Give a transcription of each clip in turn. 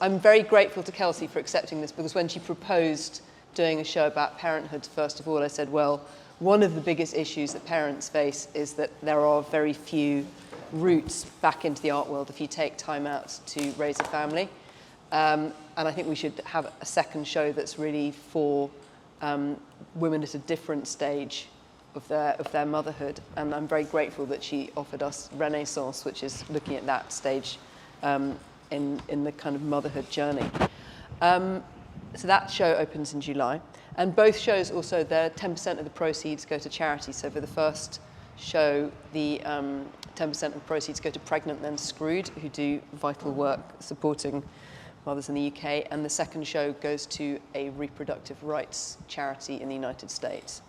I'm very grateful to Kelsey for accepting this, because when she proposed doing a show about parenthood, first of all, I said, well, one of the biggest issues that parents face is that there are very few routes back into the art world if you take time out to raise a family. And I think we should have a second show that's really for women at a different stage of their motherhood. And I'm very grateful that she offered us Renaissance, which is looking at that stage in the kind of motherhood journey. So that show opens in July. And both shows also, 10% of the proceeds go to charity. So for the first show, the 10% of the proceeds go to Pregnant Then Screwed, who do vital work supporting mothers in the UK. And the second show goes to a reproductive rights charity in the United States.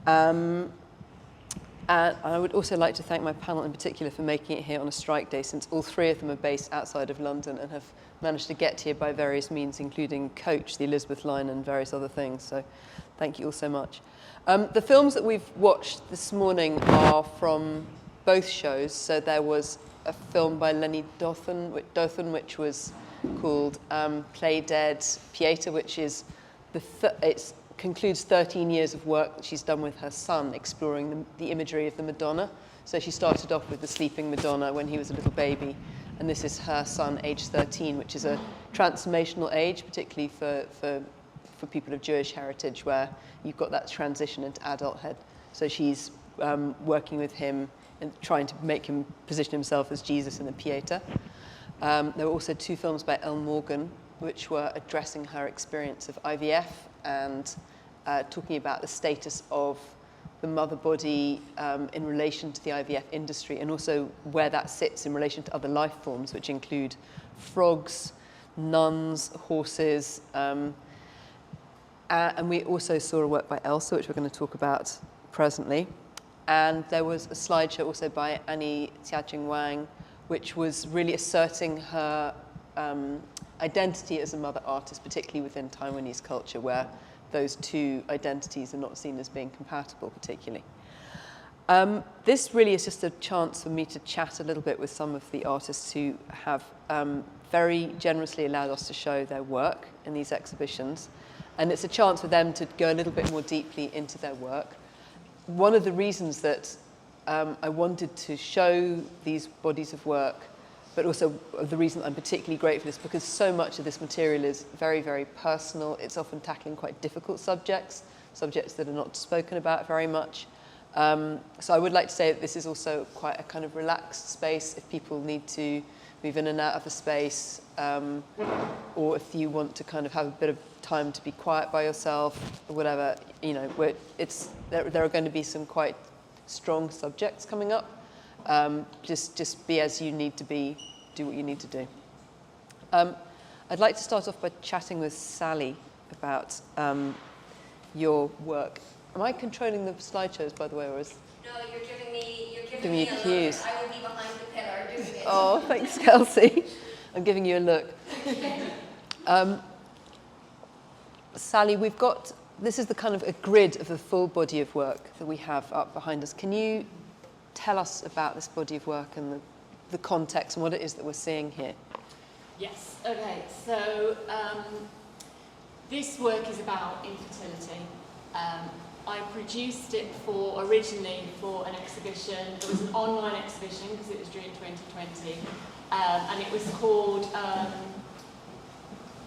And I would also like to thank my panel in particular for making it here on a strike day, since all three of them are based outside of London and have managed to get here by various means, including Coach, the Elizabeth line, and various other things. So thank you all so much. The films that we've watched this morning are from both shows. So there was a film by Lenny Dothan, which was called Play Dead Pieta, which is it concludes 13 years of work that she's done with her son, exploring the imagery of the Madonna. So she started off with the sleeping Madonna when he was a little baby, and this is her son, age 13, which is a transformational age, particularly for people of Jewish heritage, where you've got that transition into adulthood. So she's working with him and trying to make him position himself as Jesus in the Pieta. There were also two films by Elle Morgan, which were addressing her experience of IVF and talking about the status of the mother body in relation to the IVF industry, and also where that sits in relation to other life forms, which include frogs, nuns, horses. And we also saw a work by Elsa, which we're going to talk about presently. And there was a slideshow also by Annie Xiaoqing Wang, which was really asserting her identity as a mother artist, particularly within Taiwanese culture, where those two identities are not seen as being compatible particularly. This really is just a chance for me to chat a little bit with some of the artists who have very generously allowed us to show their work in these exhibitions. And it's a chance for them to go a little bit more deeply into their work. One of the reasons that I wanted to show these bodies of work, but also the reason I'm particularly grateful, is because so much of this material is very, very personal. It's often tackling quite difficult subjects that are not spoken about very much. So I would like to say that this is also quite a kind of relaxed space if people need to move in and out of the space, or if you want to kind of have a bit of time to be quiet by yourself, or whatever. You know, there are going to be some quite strong subjects coming up. Just be as you need to be, do what you need to do. I'd like to start off by chatting with Sally about your work. Am I controlling the slideshows, by the way, or is... No, you're giving me a cues. look. I will be behind the pillar doing it. Oh, thanks, Kelsey. I'm giving you a look. Sally, we've got, this is the kind of a grid of the full body of work that we have up behind us. Can you tell us about this body of work and the context and what it is that we're seeing here? Yes, okay, so this work is about infertility. I produced it originally for an exhibition. It was an online exhibition because it was during 2020, and it was called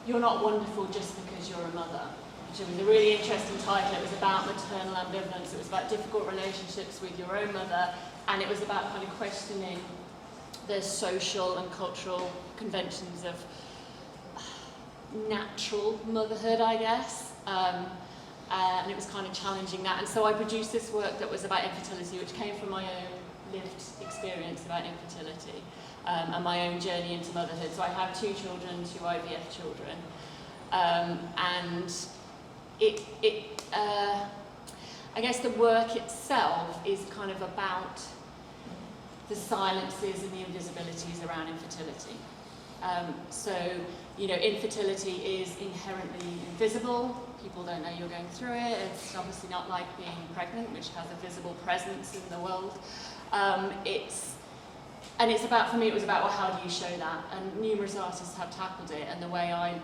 You're Not Wonderful Just Because You're a Mother, which was a really interesting title. It was about maternal ambivalence. It was about difficult relationships with your own mother, and it was about kind of questioning the social and cultural conventions of natural motherhood, I guess. And it was kind of challenging that. And so I produced this work that was about infertility, which came from my own lived experience about infertility and my own journey into motherhood. So I have two children, two IVF children. And I guess the work itself is kind of about the silences and the invisibilities around infertility. So, you know, infertility is inherently invisible. People don't know you're going through it. It's obviously not like being pregnant, which has a visible presence in the world. and it's about, for me, it was about, well, how do you show that? And numerous artists have tackled it, and the way I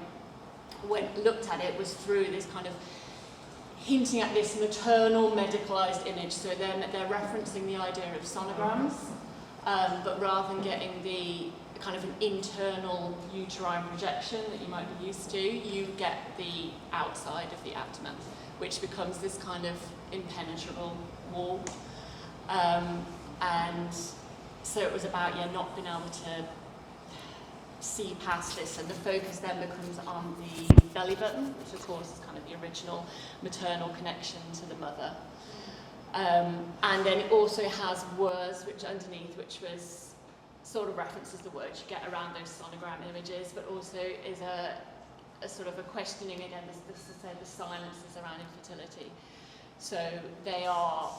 looked at it was through this kind of hinting at this maternal medicalised image. So they're referencing the idea of sonograms, but rather than getting the kind of an internal uterine projection that you might be used to, you get the outside of the abdomen, which becomes this kind of impenetrable wall. And so it was about, not being able to see past this, and the focus then becomes on the belly button, which of course is kind of the original maternal connection to the mother. And then it also has words which underneath, which was sort of references the words you get around those sonogram images, but also is a sort of a questioning again, the silences around infertility. So they are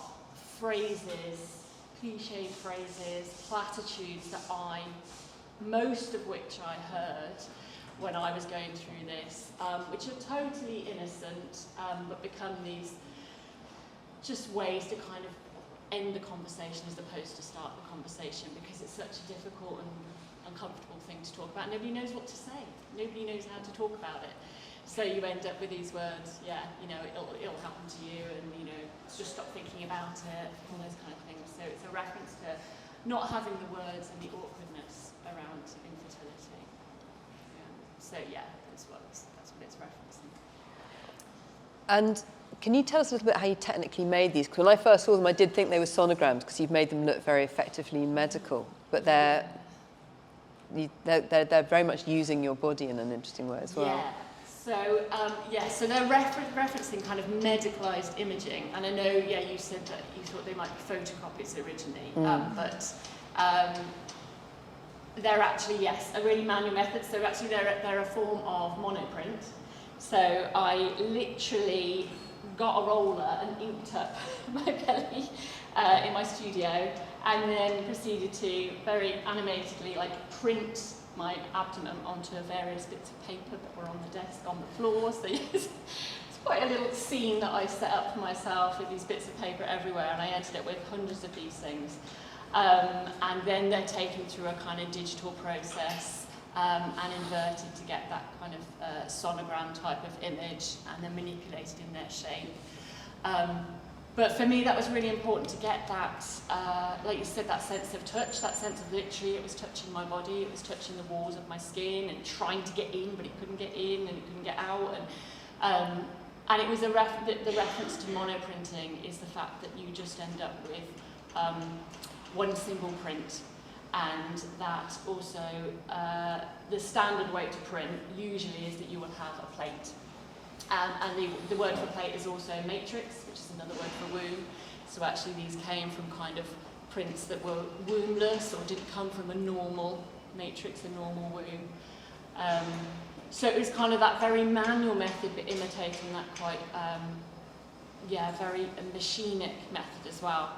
phrases, cliched phrases, platitudes that most of which I heard when I was going through this, which are totally innocent, but become these just ways to kind of end the conversation as opposed to start the conversation, because it's such a difficult and uncomfortable thing to talk about. Nobody knows what to say. Nobody knows how to talk about it. So you end up with these words, it'll happen to you, and just stop thinking about it, all those kind of things. So it's a reference to not having the words and the awkwardness around infertility. That's what it's referencing. And can you tell us a little bit how you technically made these? Because when I first saw them, I did think they were sonograms, because you've made them look very effectively medical, but they're very much using your body in an interesting way as well. Yeah. So they're referencing kind of medicalised imaging, and I know, you said that you thought they might be photocopies originally, but they're actually, a really manual method. So actually they're a form of monoprint. So I literally got a roller and inked up my belly in my studio, and then proceeded to very animatedly print my abdomen onto various bits of paper that were on the desk, on the floor. So it's quite a little scene that I set up for myself with these bits of paper everywhere, and I ended up with hundreds of these things. And then they're taken through a kind of digital process and inverted to get that kind of sonogram type of image, and then manipulated in their shape. But for me, that was really important to get that, like you said, that sense of touch, that sense of literally, it was touching my body, it was touching the walls of my skin and trying to get in, but it couldn't get in and it couldn't get out. And it was the reference to monoprinting is the fact that you just end up with one single print, and that also the standard way to print usually is that you will have a plate. And the word for plate is also matrix, which is another word for womb. So actually these came from kind of prints that were wombless or didn't come from a normal matrix, a normal womb. So it was kind of that very manual method, but imitating that quite, very machinic method as well.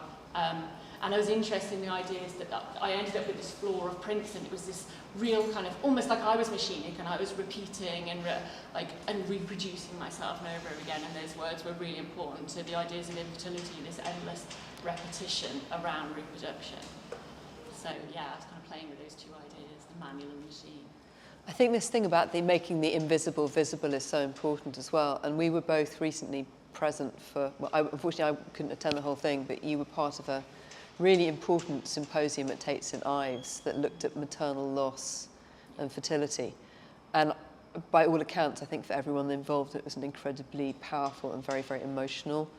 And I was interested in the ideas that I ended up with this floor of prints, and it was this real kind of, almost like I was machinic, and I was repeating and reproducing myself over and again, and those words were really important to the ideas of infertility, this endless repetition around reproduction. So I was kind of playing with those two ideas, the manual and the machine. I think this thing about making the invisible visible is so important as well, and we were both recently present for, unfortunately I couldn't attend the whole thing, but you were part of a really important symposium at Tate St Ives that looked at maternal loss and fertility. And by all accounts, I think for everyone involved, it was an incredibly powerful and very, very emotional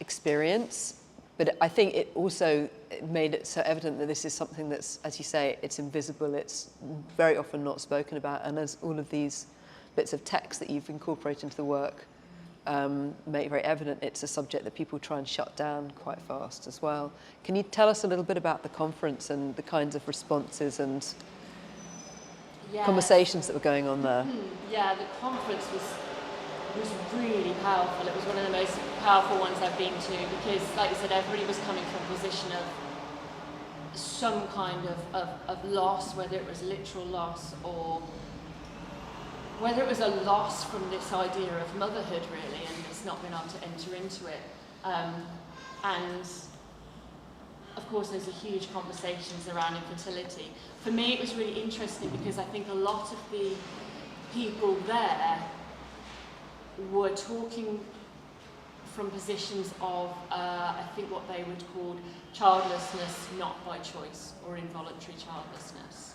experience. But I think it also made it so evident that this is something that's, as you say, it's invisible, it's very often not spoken about, and as all of these bits of text that you've incorporated into the work make very evident, it's a subject that people try and shut down quite fast as well. Can you tell us a little bit about the conference and the kinds of responses and conversations that were going on there? Yeah, the conference was really powerful. It was one of the most powerful ones I've been to, because, like you said, everybody was coming from a position of some kind of loss, whether it was literal loss or whether it was a loss from this idea of motherhood, really, and just not being able to enter into it. And of course, there's a huge conversations around infertility. For me, it was really interesting because I think a lot of the people there were talking from positions of, I think what they would call childlessness not by choice or involuntary childlessness.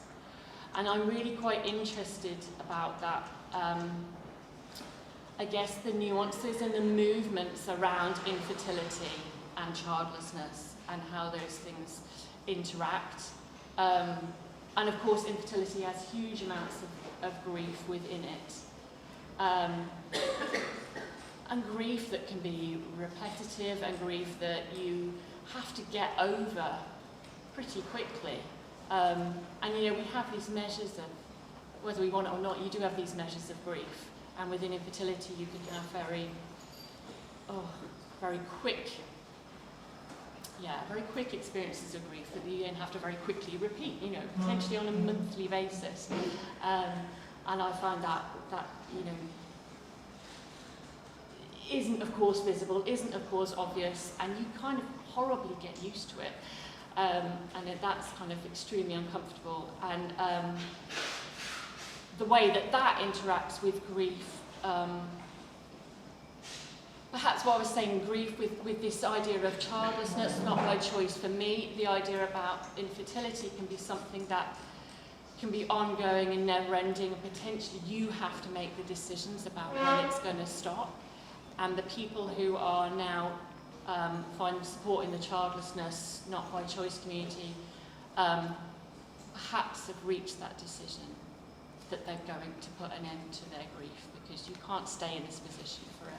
And I'm really quite interested about that. I guess the nuances and the movements around infertility and childlessness and how those things interact. And of course, infertility has huge amounts of grief within it. And grief that can be repetitive and grief that you have to get over pretty quickly. And you know, we have these measures of, whether we want it or not, you do have these measures of grief. And within infertility, you can have very quick experiences of grief that you then have to very quickly repeat, you know, potentially on a monthly basis. And I find that, you know, isn't of course visible, isn't of course obvious, and you kind of horribly get used to it. And that's kind of extremely uncomfortable. And the way that interacts with grief, perhaps what I was saying, grief with this idea of childlessness, not by choice. For me, the idea about infertility can be something that can be ongoing and never-ending, and potentially you have to make the decisions about when it's going to stop. And the people who are now finding support in the childlessness, not by choice community, perhaps have reached that decision that they're going to put an end to their grief, because you can't stay in this position forever.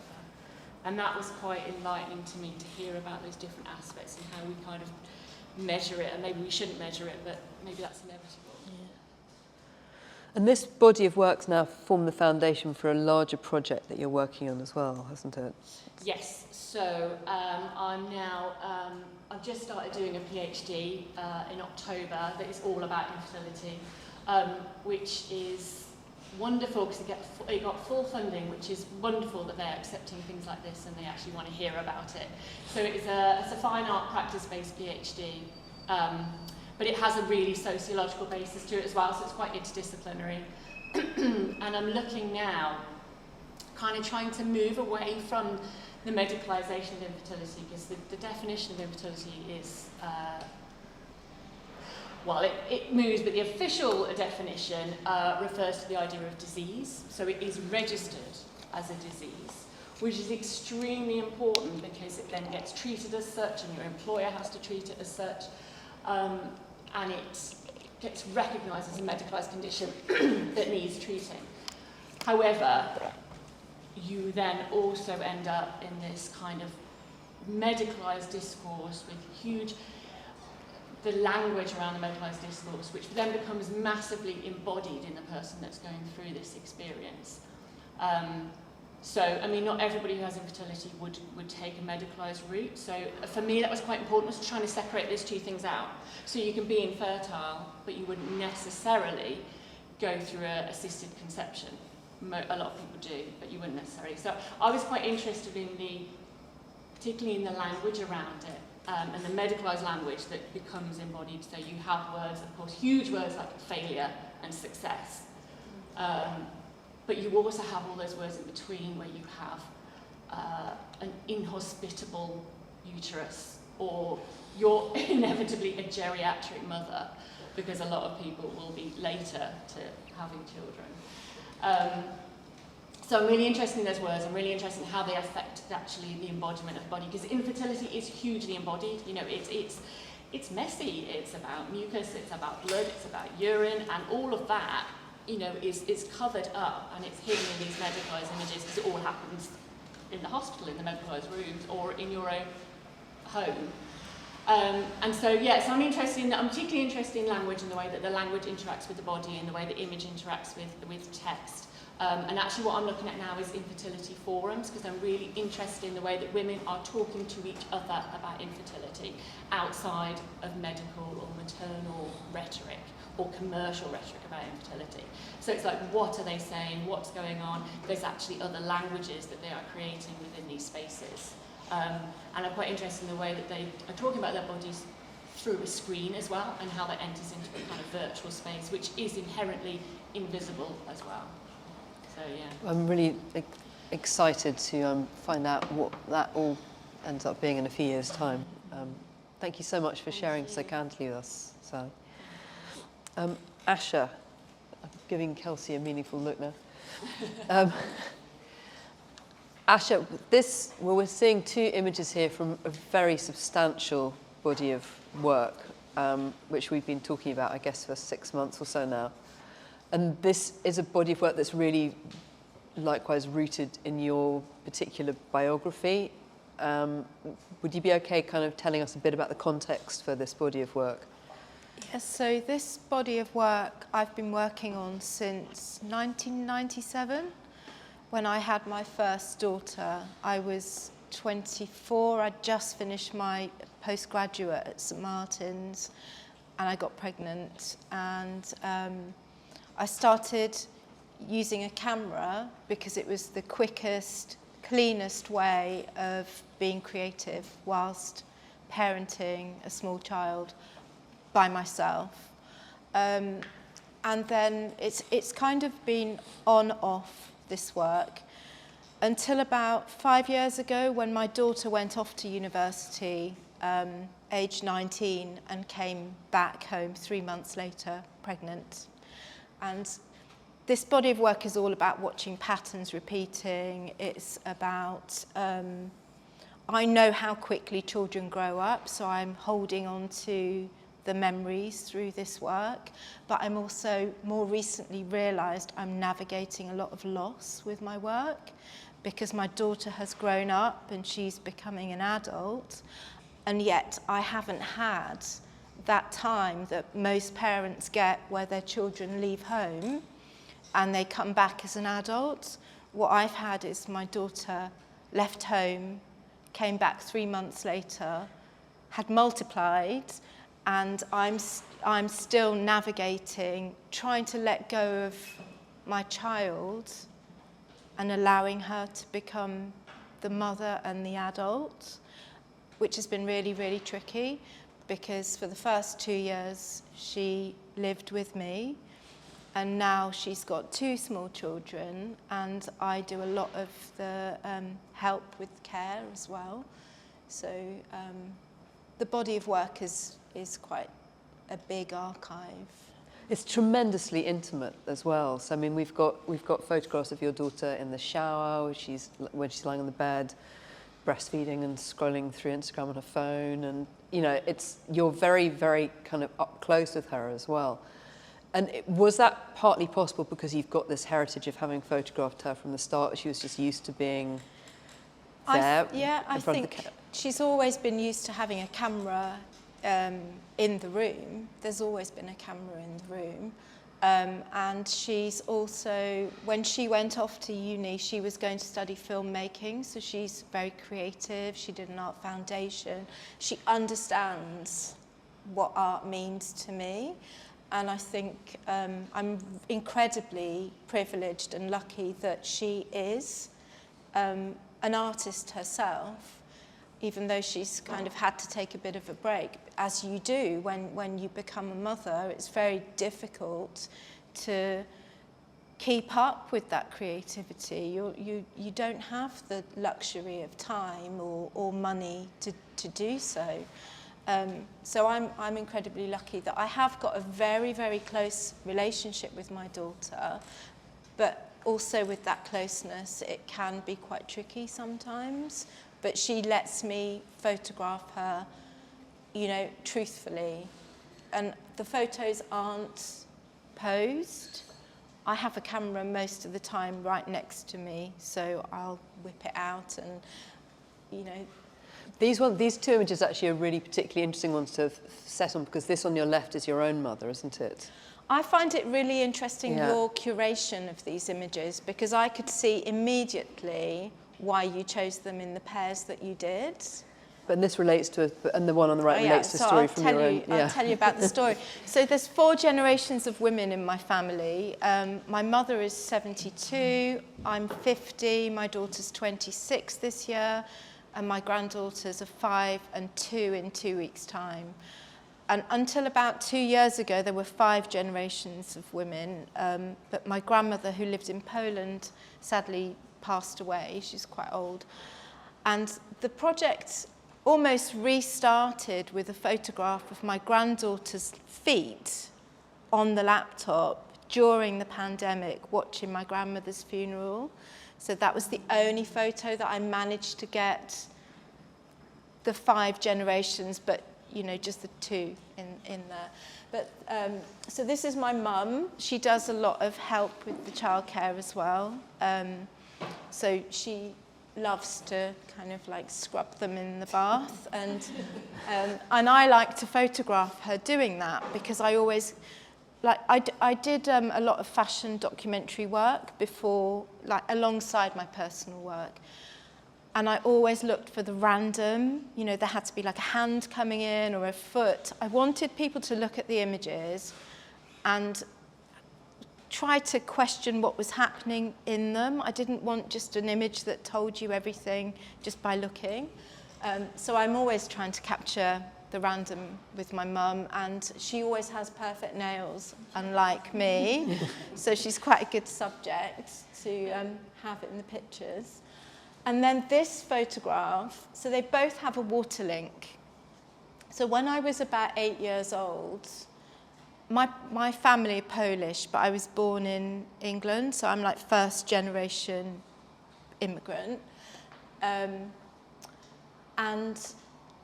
And that was quite enlightening to me to hear about those different aspects and how we kind of measure it, and maybe we shouldn't measure it, but maybe that's inevitable. And this body of work's now formed the foundation for a larger project that you're working on as well, hasn't it? Yes, so I'm now, I've just started doing a PhD in October that is all about infertility, which is wonderful because it got full funding, which is wonderful that they're accepting things like this and they actually want to hear about it. So it's a fine art practice-based PhD. But it has a really sociological basis to it as well, so it's quite interdisciplinary. And I'm looking now, kind of trying to move away from the medicalisation of infertility, because the definition of infertility is, it moves, but the official definition refers to the idea of disease. So it is registered as a disease, which is extremely important because it then gets treated as such, and your employer has to treat it as such. And it gets recognised as a medicalised condition that needs treating. However, you then also end up in this kind of medicalised discourse with the language around the medicalised discourse, which then becomes massively embodied in the person that's going through this experience. So, I mean, not everybody who has infertility would take a medicalised route. So for me, that was quite important, was trying to separate those two things out. So you can be infertile, but you wouldn't necessarily go through an assisted conception. A lot of people do, but you wouldn't necessarily. So I was quite interested in particularly in the language around it, and the medicalised language that becomes embodied. So you have words, of course, huge words like failure and success. But you also have all those words in between where you have an inhospitable uterus, or you're inevitably a geriatric mother, because a lot of people will be later to having children. So I'm really interested in those words. I'm really interested in how they affect actually the embodiment of the body, because infertility is hugely embodied. You know, it's messy. It's about mucus, it's about blood, it's about urine, and all of that, you know, is covered up, and it's hidden in these medicalised images, because it all happens in the hospital, in the medicalised rooms, or in your own home. And so, yeah, so I'm particularly interested in language and the way that the language interacts with the body and the way the image interacts with text. And actually what I'm looking at now is infertility forums, because I'm really interested in the way that women are talking to each other about infertility outside of medical or maternal rhetoric or commercial rhetoric about infertility. So it's like, what are they saying? What's going on? There's actually other languages that they are creating within these spaces. And I'm quite interested in the way that they are talking about their bodies through a screen as well, and how that enters into a kind of virtual space, which is inherently invisible as well. So yeah. I'm really excited to find out what that all ends up being in a few years' time. Thank you so much for sharing so candidly with us, Sally. Asha, I'm giving Kelsey a meaningful look now. Asha, we're seeing two images here from a very substantial body of work, which we've been talking about, I guess, for 6 months or so now. And this is a body of work that's really likewise rooted in your particular biography. Would you be okay kind of telling us a bit about the context for this body of work? Yes, so this body of work I've been working on since 1997. When I had my first daughter, I was 24. I'd just finished my postgraduate at St Martin's and I got pregnant. And I started using a camera because it was the quickest, cleanest way of being creative whilst parenting a small child by myself. And then it's kind of been on-off, this work, until about 5 years ago when my daughter went off to university, aged 19, and came back home 3 months later, pregnant. And this body of work is all about watching patterns repeating. It's about, I know how quickly children grow up, so I'm holding on to the memories through this work, but I'm also more recently realised I'm navigating a lot of loss with my work because my daughter has grown up and she's becoming an adult, and yet I haven't had that time that most parents get where their children leave home and they come back as an adult. What I've had is my daughter left home, came back 3 months later, had multiplied, and I'm still navigating, trying to let go of my child and allowing her to become the mother and the adult, which has been really, really tricky because for the first 2 years she lived with me, and now she's got 2 small children, and I do a lot of the help with care as well. So the body of work is quite a big archive. It's tremendously intimate as well. So I mean, we've got photographs of your daughter in the shower, when she's lying on the bed, breastfeeding and scrolling through Instagram on her phone, and you know, you're very, very kind of up close with her as well. And was that partly possible because you've got this heritage of having photographed her from the start? She was just used to being there. I think she's always been used to having a camera in the room. There's always been a camera in the room. And she's also, when she went off to uni, she was going to study filmmaking, so she's very creative. She did an art foundation. She understands what art means to me. And I think I'm incredibly privileged and lucky that she is an artist herself, even though she's kind of had to take a bit of a break. As you do when you become a mother, it's very difficult to keep up with that creativity. You don't have the luxury of time or money to do so. So I'm incredibly lucky that I have got a very, very close relationship with my daughter, but also with that closeness, it can be quite tricky sometimes. But she lets me photograph her, you know, truthfully. And the photos aren't posed. I have a camera most of the time right next to me, so I'll whip it out and, you know. These 2 images actually are really particularly interesting ones to set on, because this on your left is your own mother, isn't it? I find it really interesting, your curation of these images, because I could see immediately why you chose them in the pairs that you did. But this relates to, and the one on the right relates to a story from your own. I'll tell you about the story. So there's 4 generations of women in my family. My mother is 72, I'm 50, my daughter's 26 this year, and my granddaughters are 5 and 2 in 2 weeks' time. And until about 2 years ago, there were 5 generations of women. But my grandmother, who lived in Poland, sadly passed away. She's quite old. And the project almost restarted with a photograph of my granddaughter's feet on the laptop during the pandemic, watching my grandmother's funeral. So that was the only photo that I managed to get the 5 generations, but you know, just the 2 in there. But so this is my mum. She does a lot of help with the childcare as well. So she loves to kind of like scrub them in the bath, and I like to photograph her doing that, because I always like I did a lot of fashion documentary work before, like alongside my personal work. And I always looked for the random, you know, there had to be like a hand coming in or a foot. I wanted people to look at the images and try to question what was happening in them. I didn't want just an image that told you everything just by looking. So I'm always trying to capture the random with my mum, and she always has perfect nails, unlike me. So she's quite a good subject to have it in the pictures. And then this photograph, so they both have a water link. So when I was about 8 years old, my family are Polish, but I was born in England, so I'm like first generation immigrant. And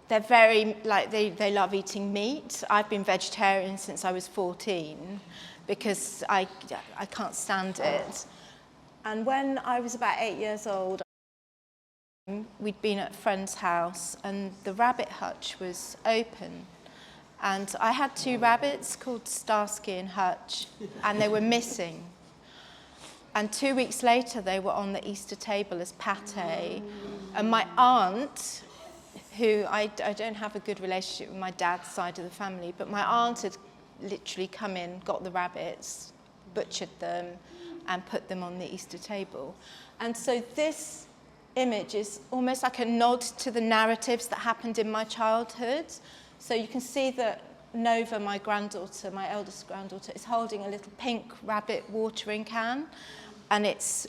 they're very, like, they love eating meat. I've been vegetarian since I was 14 because I can't stand it. And when I was about 8 years old, we'd been at a friend's house and the rabbit hutch was open. And I had 2 rabbits called Starsky and Hutch, and they were missing. And 2 weeks later, they were on the Easter table as pate. And my aunt, who I don't have a good relationship with my dad's side of the family, but my aunt had literally come in, got the rabbits, butchered them, and put them on the Easter table. And so this image is almost like a nod to the narratives that happened in my childhood. So you can see that Nova, my granddaughter, my eldest granddaughter, is holding a little pink rabbit watering can, and it's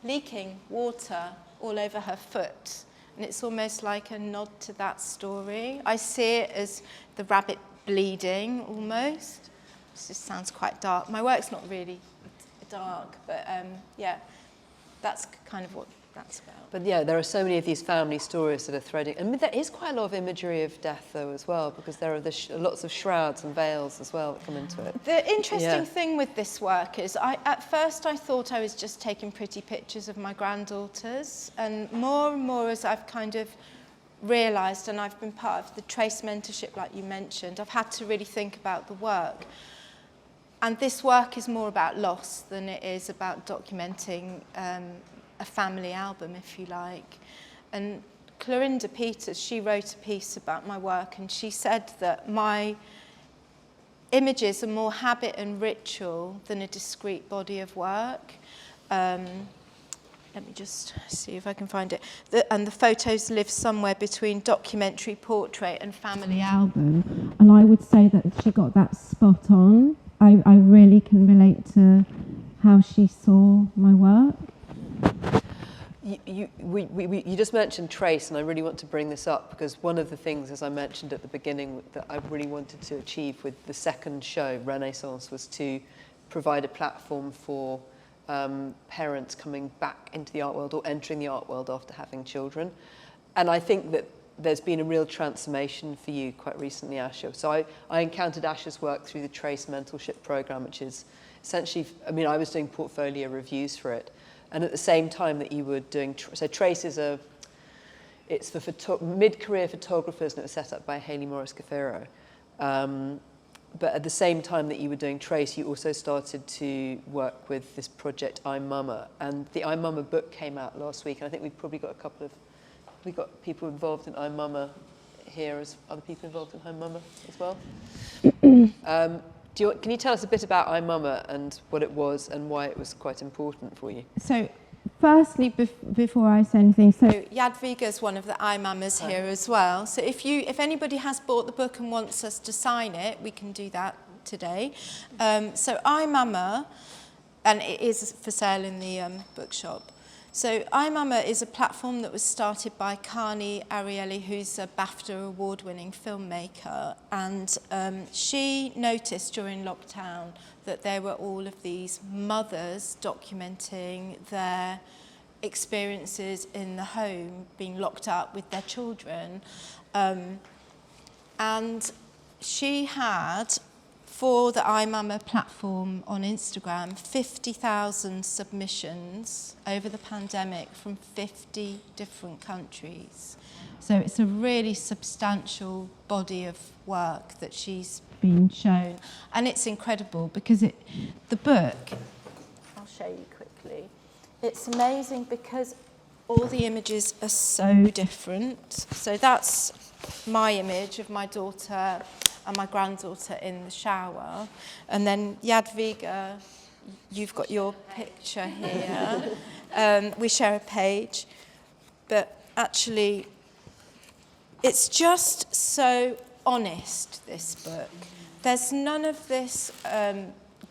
leaking water all over her foot. And it's almost like a nod to that story. I see it as the rabbit bleeding, almost. This just sounds quite dark. My work's not really dark, but yeah, that's kind of what that's about. But yeah, there are so many of these family stories that are threading. I mean, there is quite a lot of imagery of death, though, as well, because there are lots of shrouds and veils as well that come into it. The interesting thing with this work is, at first I thought I was just taking pretty pictures of my granddaughters, and more as I've kind of realised, and I've been part of the trace mentorship, like you mentioned, I've had to really think about the work. And this work is more about loss than it is about documenting a family album, if you like. And Clorinda Peters, she wrote a piece about my work, and she said that my images are more habit and ritual than a discrete body of work. Let me just see if I can find it. And the photos live somewhere between documentary, portrait, and family album. And I would say that she got that spot on. I really can relate to how she saw my work. You just mentioned trace, and I really want to bring this up because one of the things, as I mentioned at the beginning, that I really wanted to achieve with the second show, Renaissance, was to provide a platform for parents coming back into the art world or entering the art world after having children. And I think that there's been a real transformation for you quite recently, Asia. So I encountered Asha's work through the Trace Mentorship Program, which is essentially, I mean, I was doing portfolio reviews for it. And at the same time that you were doing, so Trace is it's for mid-career photographers, and it was set up by Hayley Morris-Cafero. But at the same time that you were doing Trace, you also started to work with this project, I'm Mama. And the I'm Mama book came out last week, and I think we've probably got we got people involved in I'm Mama here as other people involved in I'm Mama as well. Can you tell us a bit about I'm Mama and what it was and why it was quite important for you? So firstly, before I say anything, so Jadwiga is one of the iMamas here as well. So if anybody has bought the book and wants us to sign it, we can do that today. So iMama, and it is for sale in the bookshop. So iMama is a platform that was started by Kani Ariely, who's a BAFTA award-winning filmmaker, and she noticed during lockdown that there were all of these mothers documenting their experiences in the home, being locked up with their children. And she had, for the iMama platform on Instagram, 50,000 submissions over the pandemic from 50 different countries. So it's a really substantial body of work that she's been shown. And it's incredible because the book, I'll show you quickly, it's amazing because all the images are so different. So that's my image of my daughter and my granddaughter in the shower. And then Jadwiga, you've got your picture here. We share a page. But actually, it's just so honest, this book. There's none of this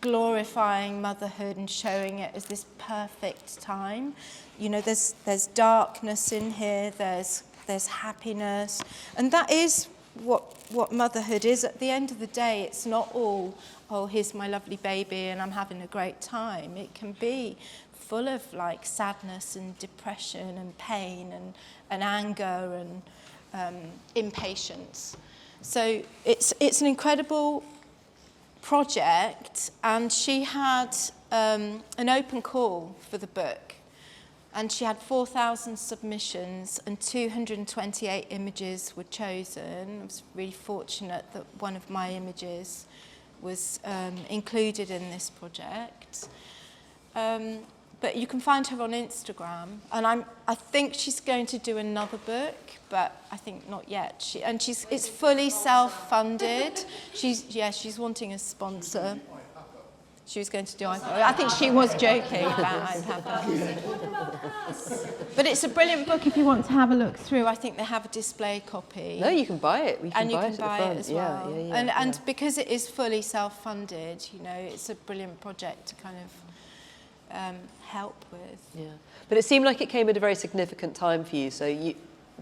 glorifying motherhood and showing it as this perfect time. You know, there's darkness in here, there's happiness, and that is what motherhood is. At the end of the day, it's not all, oh, here's my lovely baby and I'm having a great time. It can be full of like sadness and depression and pain and anger and impatience. So it's an incredible project, and she had an open call for the book, and she had 4,000 submissions and 228 images were chosen. I was really fortunate that one of my images was included in this project. But you can find her on Instagram, and I think she's going to do another book, but I think not yet. It's fully self-funded. She's wanting a sponsor. She was going to do iPad. I think she was joking about iPad. But it's a brilliant book if you want to have a look through. I think they have a display copy. No, you can buy it. We can And you buy can it at the buy front. it as well. Yeah. And because it is fully self-funded, you know, it's a brilliant project to kind of help with. Yeah, but it seemed like it came at a very significant time for you. So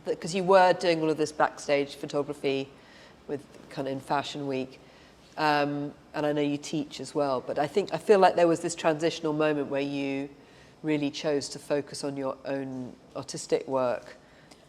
because you were doing all of this backstage photography with kind of in Fashion Week, and I know you teach as well. But I feel like there was this transitional moment where you really chose to focus on your own artistic work.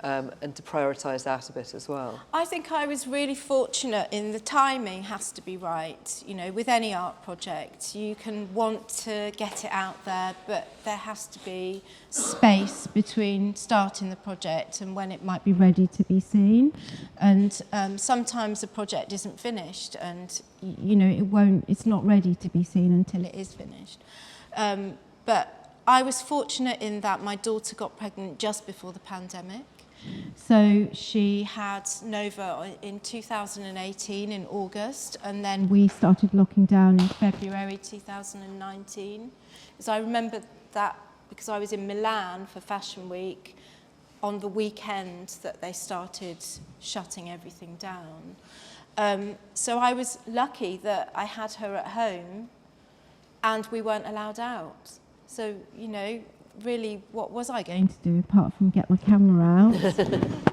And to prioritise that a bit as well. I think I was really fortunate in the timing has to be right. You know, with any art project, you can want to get it out there, but there has to be space between starting the project and when it might be ready to be seen. And sometimes a project isn't finished, and you know it's not ready to be seen until it is finished. But I was fortunate in that my daughter got pregnant just before the pandemic. So she had Nova in 2018 in August, and then we started locking down in February 2019. Because I remember that because I was in Milan for Fashion Week on the weekend that they started shutting everything down. So I was lucky that I had her at home and we weren't allowed out. So, you know, really, what was I going to do apart from get my camera out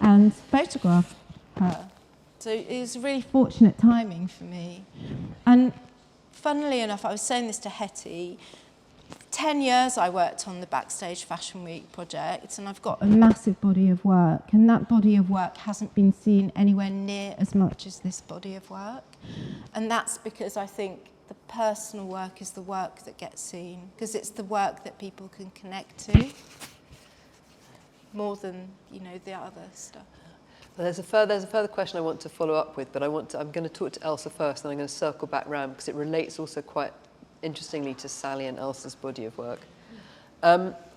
and photograph her? So it was really fortunate timing for me. And funnily enough, I was saying this to Hettie, 10 years I worked on the Backstage Fashion Week project, and I've got a massive body of work, and that body of work hasn't been seen anywhere near as much as this body of work. And that's because I think the personal work is the work that gets seen, because it's the work that people can connect to more than, you know, the other stuff. Well, there's a further question I want to follow up with, but I'm going to talk to Elsa first, and I'm going to circle back round because it relates also quite interestingly to Sally and Elsa's body of work.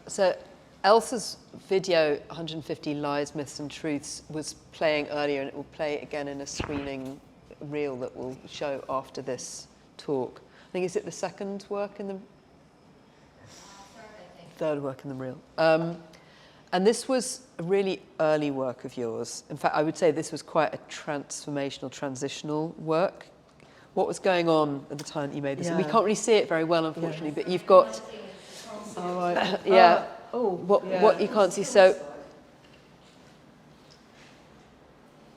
So Elsa's video, 150 Lies, Myths and Truths, was playing earlier, and it will play again in a screening reel that will show after this talk. I think, is it the second work in the... third work in the reel. And this was a really early work of yours. In fact, I would say this was quite a transformational, transitional work. What was going on at the time that you made this? And we can't really see it very well, unfortunately, but you've got... Oh, right. Yeah. What you can't see. So...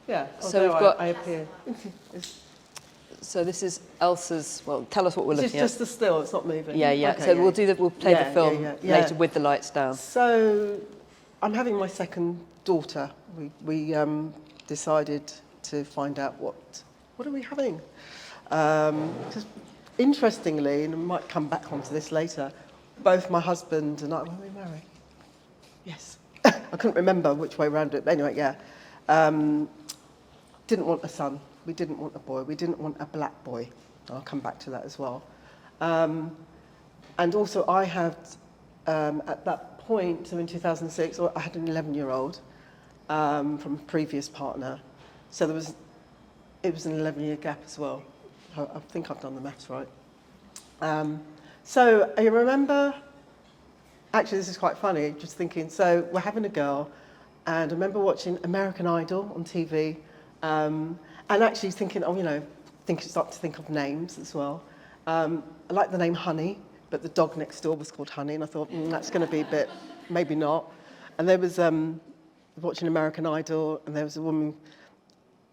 Yeah, So we've got... I appear. So this is Elsa's... Well, tell us what we're looking at. It's just the still, it's not moving. Yeah. Okay, So we'll play the film later with the lights down. So I'm having my second daughter. We decided to find out what are we having. Because interestingly, and I might come back onto this later, both my husband and I, were we married? Yes. I couldn't remember which way around it, but anyway, yeah. Didn't want a son. We didn't want a boy. We didn't want a black boy. I'll come back to that as well. And also I had, at that point, so in 2006, I had an 11-year-old from a previous partner. So it was an 11-year gap as well. I think I've done the maths right. So I remember, actually this is quite funny, just thinking, so we're having a girl, and I remember watching American Idol on TV, and actually thinking, start to think of names as well. I like the name Honey, but the dog next door was called Honey, and I thought, that's going to be a bit, maybe not. And there was, watching American Idol, and there was a woman,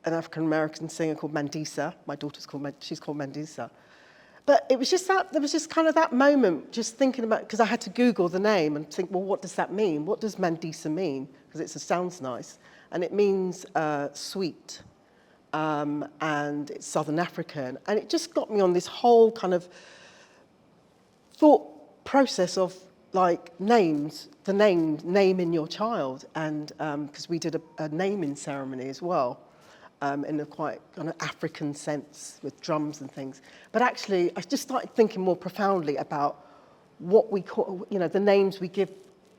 an African-American singer called Mandisa. My daughter's she's called Mandisa. But it was just that, there was just kind of that moment, just thinking about, because I had to Google the name and think, well, what does that mean? What does Mandisa mean? Because it sounds nice. And it means sweet. And it's Southern African. And it just got me on this whole kind of thought process of like names, the name in your child. And because we did a naming ceremony as well. In a quite kind of African sense with drums and things. But actually, I just started thinking more profoundly about what we call, the names we give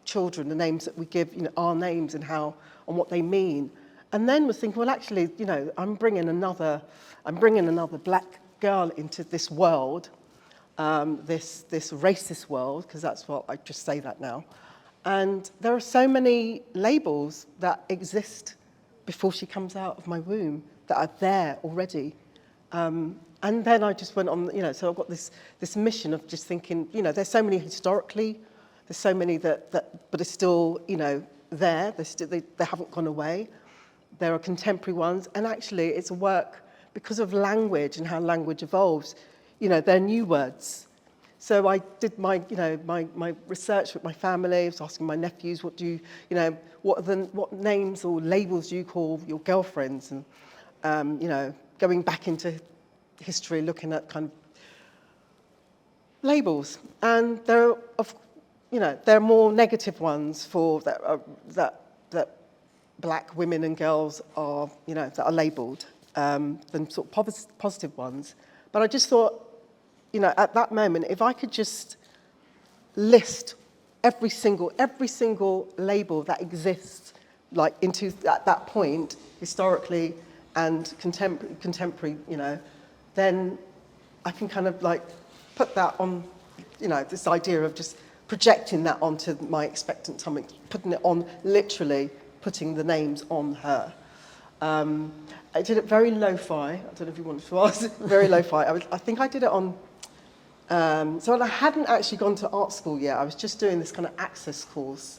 children, the names that we give, our names and how, and what they mean. And then was thinking, well, actually, I'm bringing another black girl into this world, this racist world, because that's what, I just say that now. And there are so many labels that exist before she comes out of my womb that are there already. And then I just went on, so I've got this mission of just thinking, there's so many historically, there's so many that but are still, there, they haven't gone away. There are contemporary ones, and actually it's a work, because of language and how language evolves, there are new words. So I did my research with my family. I was asking my nephews, what names or labels do you call your girlfriends? And going back into history, looking at kind of labels. And there are more negative ones for that black women and girls are that are labelled than sort of positive ones. But I just thought, at that moment, if I could just list every single label that exists, like at that point, historically and contemporary, then I can kind of like put that on, this idea of just projecting that onto my expectant tummy, putting it on, literally putting the names on her. I did it very lo-fi. I don't know if you wanted to ask. Very lo-fi. I think I did it on. So I hadn't actually gone to art school yet. I was just doing this kind of access course.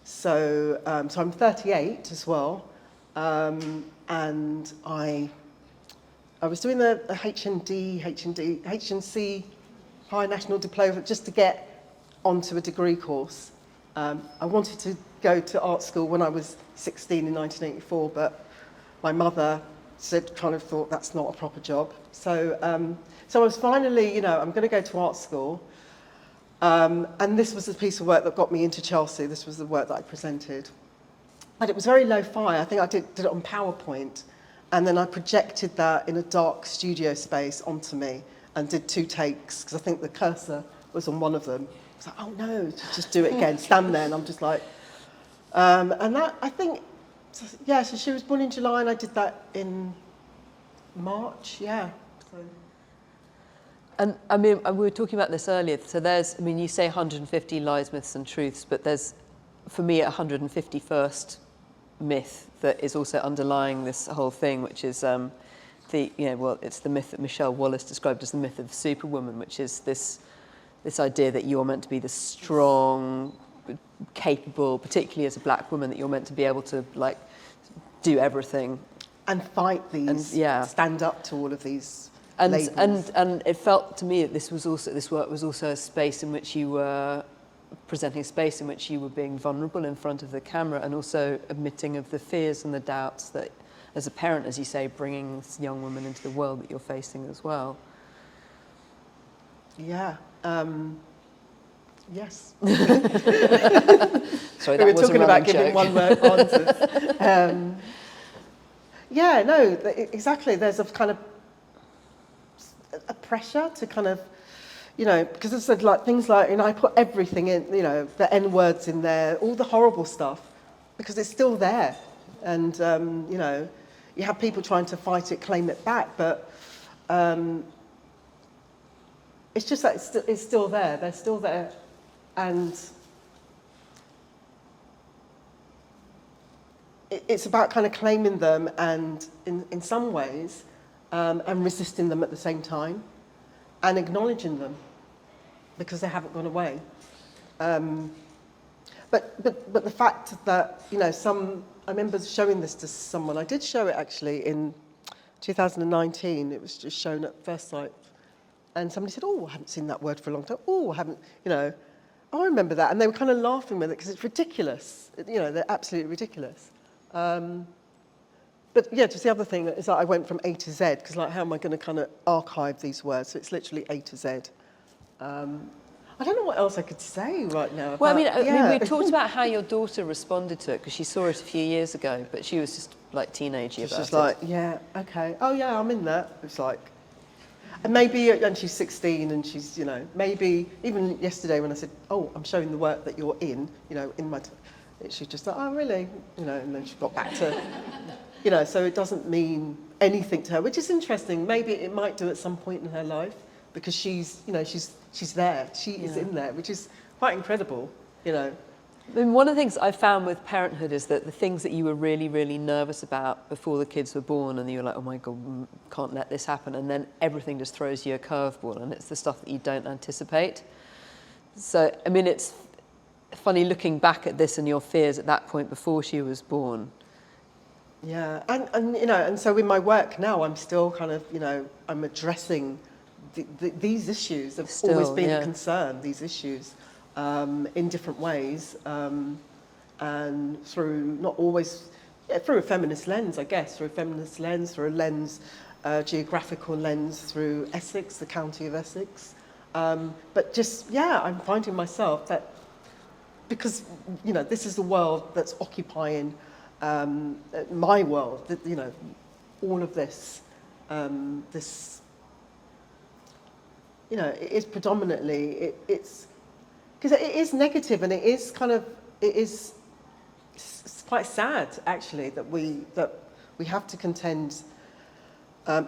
So I'm 38 as well, and I was doing the HNC, High National Diploma, just to get onto a degree course. I wanted to go to art school when I was 16 in 1984, but my mother thought that's not a proper job. So I was finally, I'm going to go to art school. And this was the piece of work that got me into Chelsea. This was the work that I presented. And it was very lo-fi. I think I did it on PowerPoint. And then I projected that in a dark studio space onto me and did 2 takes, because I think the cursor was on one of them. I was like, oh no, just do it again, stand there. And I'm just like, and that, I think, yeah, so she was born in July and I did that in March, yeah. So And I mean, we were talking about this earlier. So there's, I mean, you say 150 lies, myths, and truths, but there's, for me, a 151st myth that is also underlying this whole thing, which is it's the myth that Michelle Wallace described as the myth of Superwoman, which is this idea that you're meant to be the strong, capable, particularly as a black woman, that you're meant to be able to like do everything and fight these, stand up to all of these labels. And it felt to me that this work was also a space in which you were presenting a space in which you were being vulnerable in front of the camera, and also admitting of the fears and the doubts that, as a parent, as you say, bringing this young woman into the world that you're facing as well. Yeah. Yes. Sorry, that we were was talking a about joke. giving one-word answers. Yeah, no, exactly. There's a kind of a pressure to kind of, you know, because it's like things like, I put everything in, you know, the N words in there, all the horrible stuff, because it's still there, and you know, you have people trying to fight it, claim it back, but it's just that it's still there. They're still there, and it's about kind of claiming them, and in some ways, and resisting them at the same time, and acknowledging them, because they haven't gone away. But the fact that, you know, I remember showing this to someone. I did show it actually in 2019. It was just shown at First Sight. And somebody said, oh, I haven't seen that word for a long time. Oh, I haven't, you know. Oh, I remember that. And they were kind of laughing with it because it's ridiculous. You know, they're absolutely ridiculous. But yeah, just the other thing is that I went from A to Z, because like, how am I going to kind of archive these words? So it's literally A to Z. I don't know what else I could say right now. Well, I mean, we talked about how your daughter responded to it, because she saw it a few years ago, but she was just like teenagey about it. It's just like, yeah, okay. Oh yeah, I'm in that. It's like, and maybe, and she's 16, and she's, you know, maybe, even yesterday when I said, oh, I'm showing the work that you're in, you know, in my, she's just like, oh really? You know, and then she got back to, you know, so it doesn't mean anything to her, which is interesting. Maybe it might do at some point in her life, because she's, you know, she's there. She is in there, which is quite incredible, you know. I mean, one of the things I found with parenthood is that the things that you were really, really nervous about before the kids were born, and you were like, oh my God, can't let this happen, and then everything just throws you a curveball, and it's the stuff that you don't anticipate. So, I mean, it's funny looking back at this and your fears at that point before she was born. Yeah, and you know, and so in my work now, I'm still kind of, you know, I'm addressing these issues have always been a concern, these issues, in different ways, and through not always, through a feminist lens, I guess, through a feminist lens, through a lens, geographical lens, through Essex, the county of Essex. But just, yeah, I'm finding myself that, because, you know, this is the world that's occupying my world, that, you know, all of this, this, you know, it is predominantly, it's, because it is negative, and it is kind of, it's quite sad, actually, that we have to contend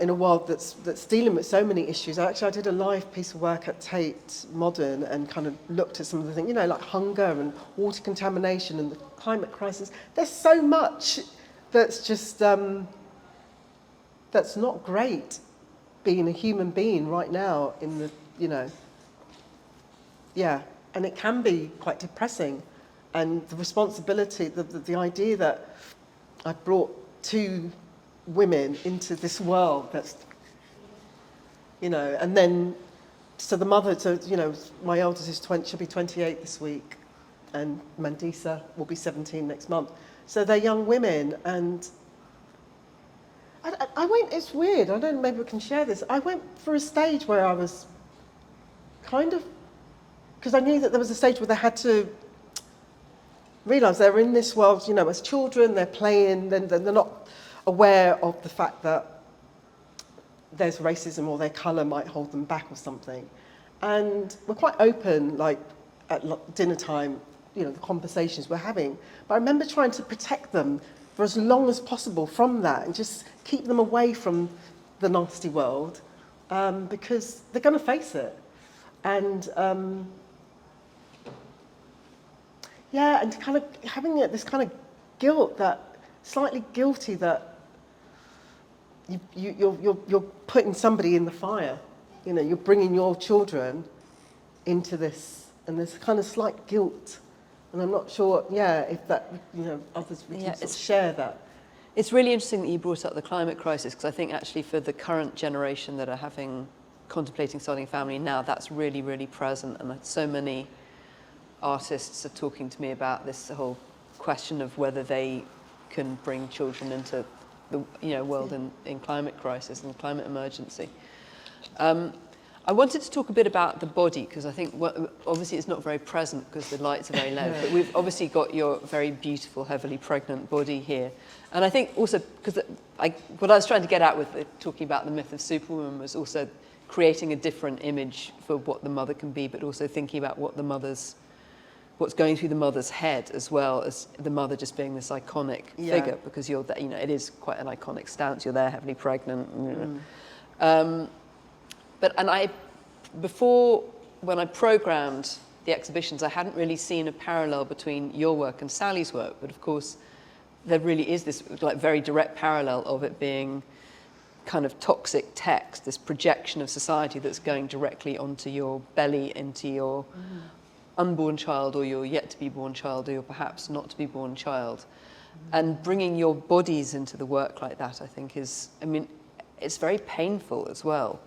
in a world that's dealing with so many issues. I did a live piece of work at Tate Modern and kind of looked at some of the things, you know, like hunger and water contamination and the climate crisis. There's so much that's just, that's not great, being a human being right now in the, you know, yeah, and it can be quite depressing. And the responsibility, the idea that I brought two women into this world that's, you know, and then, so the mother, so, you know, my eldest is she'll be 28 this week, and Mandisa will be 17 next month. So they're young women, and I went, it's weird, I don't know, maybe we can share this. I went for a stage where I was kind of, because I knew that there was a stage where they had to realise they're in this world, you know, as children, they're playing, then they're not aware of the fact that there's racism or their colour might hold them back or something. And we're quite open, like at dinner time, you know, the conversations we're having. But I remember trying to protect them for as long as possible from that, and just keep them away from the nasty world, because they're going to face it. And and kind of having this kind of guilt, that slightly guilty that you're putting somebody in the fire. You know, you're bringing your children into this, and there's kind of slight guilt. And I'm not sure, if that, others would sort of share that. It's really interesting that you brought up the climate crisis, because I think actually for the current generation that are contemplating starting a family now, that's really, really present. And so many artists are talking to me about this whole question of whether they can bring children into the world in climate crisis and climate emergency. I wanted to talk a bit about the body, because I think obviously it's not very present because the lights are very low, but we've obviously got your very beautiful, heavily pregnant body here. And I think also, because what I was trying to get at with talking about the myth of Superwoman was also creating a different image for what the mother can be, but also thinking about what's going through the mother's head, as well as the mother just being this iconic figure, because you're there, it is quite an iconic stance. You're there, heavily pregnant. Before, when I programmed the exhibitions, I hadn't really seen a parallel between your work and Sally's work. But of course, there really is this very direct parallel of it being kind of toxic text, this projection of society that's going directly onto your belly, into your unborn child, or your yet to be born child, or your perhaps not to be born child. And bringing your bodies into the work like that, I think it's very painful as well.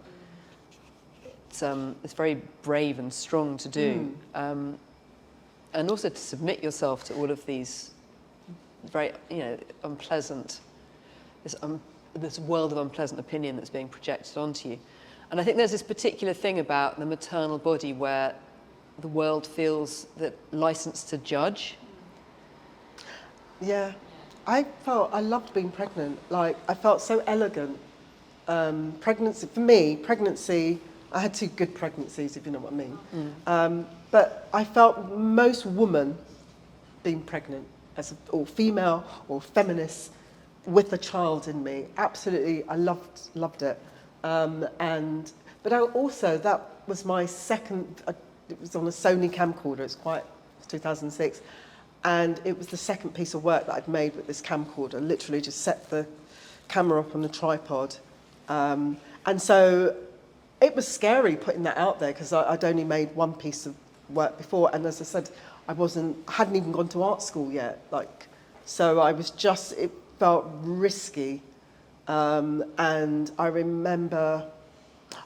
It's very brave and strong to do, and also to submit yourself to all of these very, unpleasant, this world of unpleasant opinion that's being projected onto you. And I think there's this particular thing about the maternal body where the world feels that license to judge. Yeah, I loved being pregnant. Like, I felt so elegant. Pregnancy, I had 2 good pregnancies, if you know what I mean. But I felt most woman being pregnant, or female or feminist, with a child in me. Absolutely, I loved it. But that was my second. It was on a Sony camcorder. It's 2006, and it was the second piece of work that I'd made with this camcorder. Literally, just set the camera up on a tripod, and so. It was scary putting that out there, because I'd only made one piece of work before, and as I said, I hadn't even gone to art school yet. So I was it felt risky, and I remember.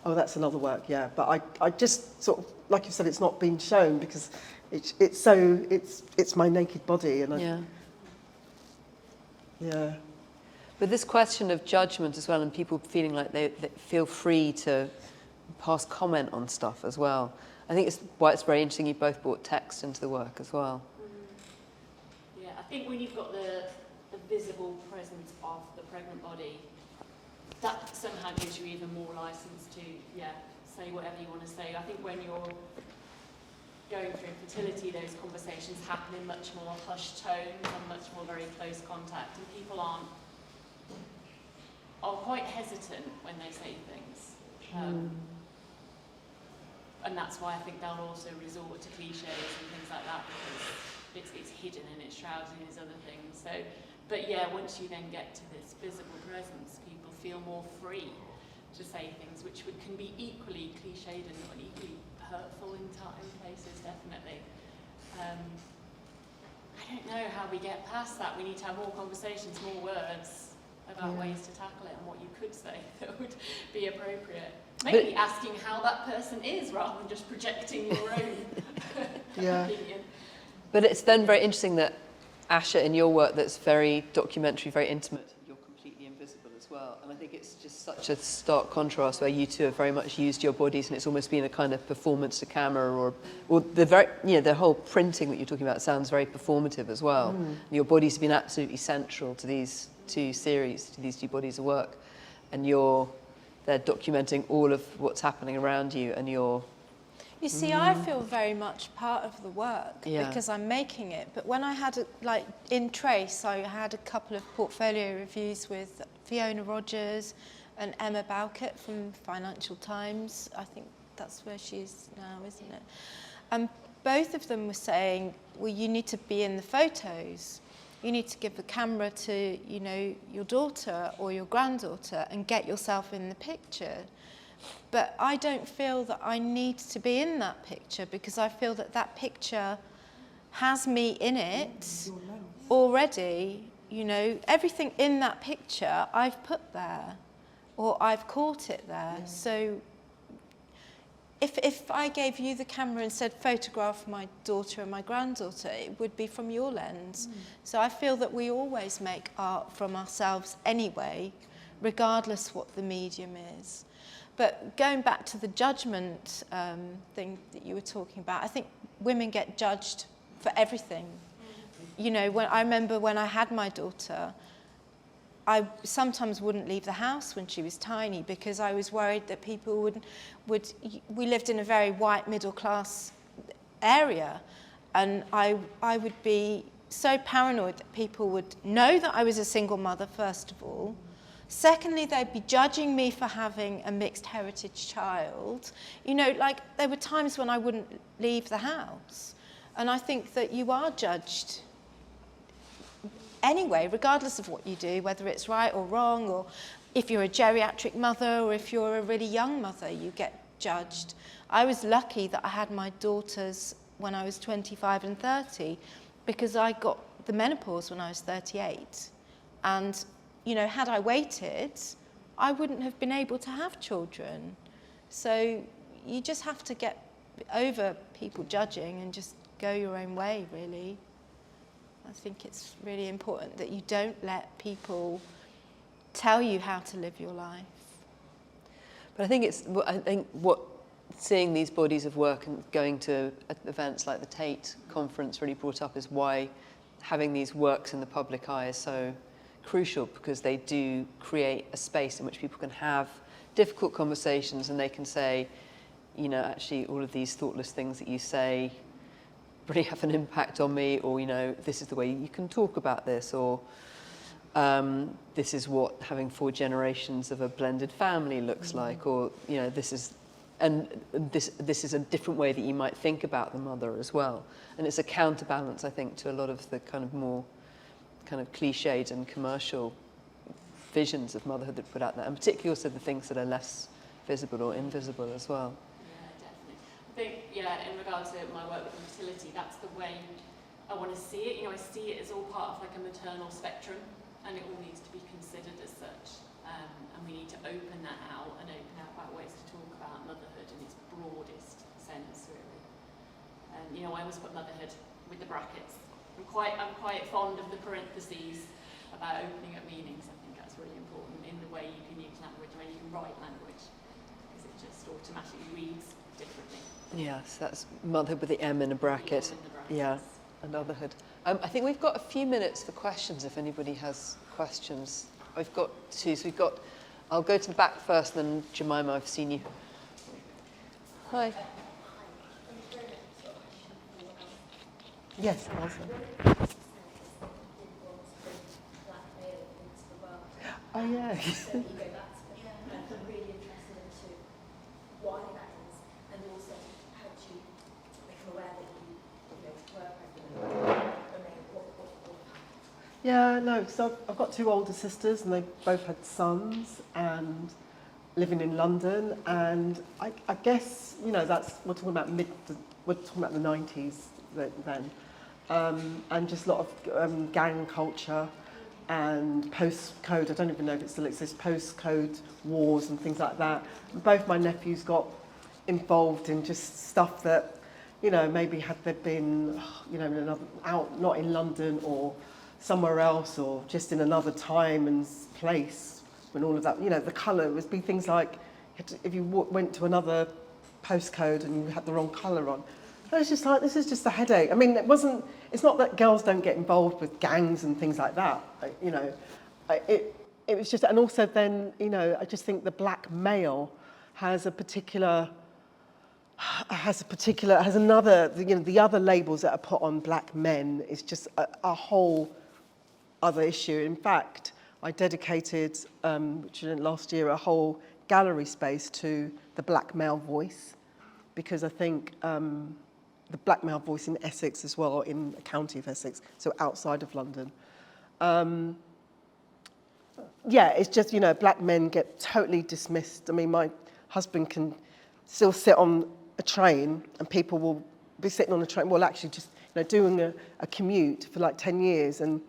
Oh, that's another work, yeah. But I just sort of, like you said, it's not being shown because it's my naked body, and But this question of judgment as well, and people feeling like they feel free to pass comment on stuff as well. I think it's why it's very interesting you both brought text into the work as well. Yeah, I think when you've got the visible presence of the pregnant body, that somehow gives you even more license to say whatever you want to say. I think when you're going through infertility, those conversations happen in much more hushed tones and much more very close contact, and people are quite hesitant when they say things. And that's why I think they'll also resort to cliches and things like that, because it's hidden and it's shrouded in these other things. So, but once you then get to this visible presence, people feel more free to say things which can be equally cliched and equally hurtful in places, definitely. I don't know how we get past that. We need to have more conversations, more words about ways to tackle it and what you could say that would be appropriate. Maybe asking how that person is rather than just projecting your own opinion. But it's then very interesting that Asha, in your work that's very documentary, very intimate, you're completely invisible as well. And I think it's just such a stark contrast where you two have very much used your bodies, and it's almost been a kind of performance to camera, or the whole printing that you're talking about sounds very performative as well. And your bodies have been absolutely central to these 2 series, to these 2 bodies of work, and they're documenting all of what's happening around you, and you're... You see, I feel very much part of the work because I'm making it. But when I had, in Trace, I had a couple of portfolio reviews with Fiona Rogers and Emma Bowkett from Financial Times. I think that's where she is now, isn't it? And both of them were saying, well, you need to be in the photos. You need to give the camera to, you know, your daughter or your granddaughter and get yourself in the picture. But I don't feel that I need to be in that picture, because I feel that that picture has me in it already. You know, everything in that picture I've put there, or I've caught it there. So if I gave you the camera and said photograph my daughter and my granddaughter, it would be from your lens. So I feel that we always make art from ourselves anyway, regardless what the medium is. But going back to the judgment thing that you were talking about, I think women get judged for everything. You know, I remember when I had my daughter, I sometimes wouldn't leave the house when she was tiny, because I was worried that people would we lived in a very white middle class area, and I would be so paranoid that people would know that I was a single mother, first of all. Secondly, they'd be judging me for having a mixed heritage child. You know, like, there were times when I wouldn't leave the house. And I think that you are judged anyway, regardless of what you do, whether it's right or wrong, or if you're a geriatric mother or if you're a really young mother, you get judged. I was lucky that I had my daughters when I was 25 and 30, because I got the menopause when I was 38. And you know, had I waited, I wouldn't have been able to have children. So you just have to get over people judging and just go your own way, really. I think it's really important that you don't let people tell you how to live your life. But I think what seeing these bodies of work and going to events like the Tate conference really brought up is why having these works in the public eye is so crucial, because they do create a space in which people can have difficult conversations, and they can say, you know, actually all of these thoughtless things that you say really have an impact on me, or, you know, this is the way you can talk about this, or this is what having 4 generations of a blended family looks like, or, you know, this is a different way that you might think about the mother as well. And it's a counterbalance, I think, to a lot of the kind of more kind of cliched and commercial visions of motherhood that put out there, and particularly also the things that are less visible or invisible as well. Yeah, definitely. I think, yeah, in regard to my work with fertility, that's the way I want to see it. You know, I see it as all part of like a maternal spectrum, and it all needs to be considered as such. And we need to open that out and open out about ways to talk about motherhood in its broadest sense, really. You know, I always put motherhood with the brackets. I'm quite fond of the parentheses about opening up meanings. I think that's really important in the way you can use language, when you can write language, because it just automatically reads differently. Yes, that's motherhood with the M in a bracket. Yeah, and motherhood. I think we've got a few minutes for questions if anybody has questions. We've got 2, so I'll go to the back first, then Jemima, I've seen you. Hi. Yes, Elsa. Oh, yeah. I'm really interested into why that is, and also how do you become aware that you were pregnant, and then what Yeah, no, so I've got 2 older sisters, and they both had sons and living in London, and I guess, you know, we're talking about the 90s then. And just a lot of gang culture and postcode, I don't even know if it still exists, postcode wars and things like that. Both my nephews got involved in just stuff that, you know, maybe had they been, you know, not in London or somewhere else, or just in another time and place when all of that, you know, the colour would be things like, if you went to another postcode and you had the wrong colour on, it was just like, this is just a headache. I mean, it's not that girls don't get involved with gangs and things like that, you know. It was just, and also then, you know, I just think the black male has another, you know, the other labels that are put on black men is just a whole other issue. In fact, I dedicated, which was last year, a whole gallery space to the black male voice, because I think the black male voice in Essex as well, in the county of Essex, so outside of London. Yeah, it's just, you know, black men get totally dismissed. I mean, my husband can still sit on a train and people will be sitting on a train, well, actually just, you know, doing a commute for like 10 years and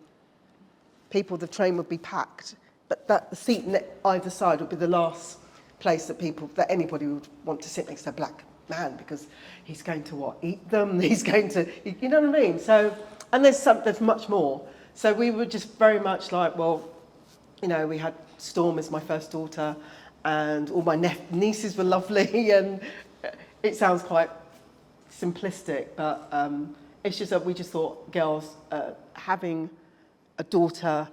the train would be packed, but the seat either side would be the last place that anybody would want to sit next to a black man, because he's going to what? Eat them, he's going to, you know what I mean? So, and there's much more. So we were just very much like, well, you know, we had Storm as my first daughter, and all my nieces were lovely, and it sounds quite simplistic, but it's just that we just thought girls having a daughter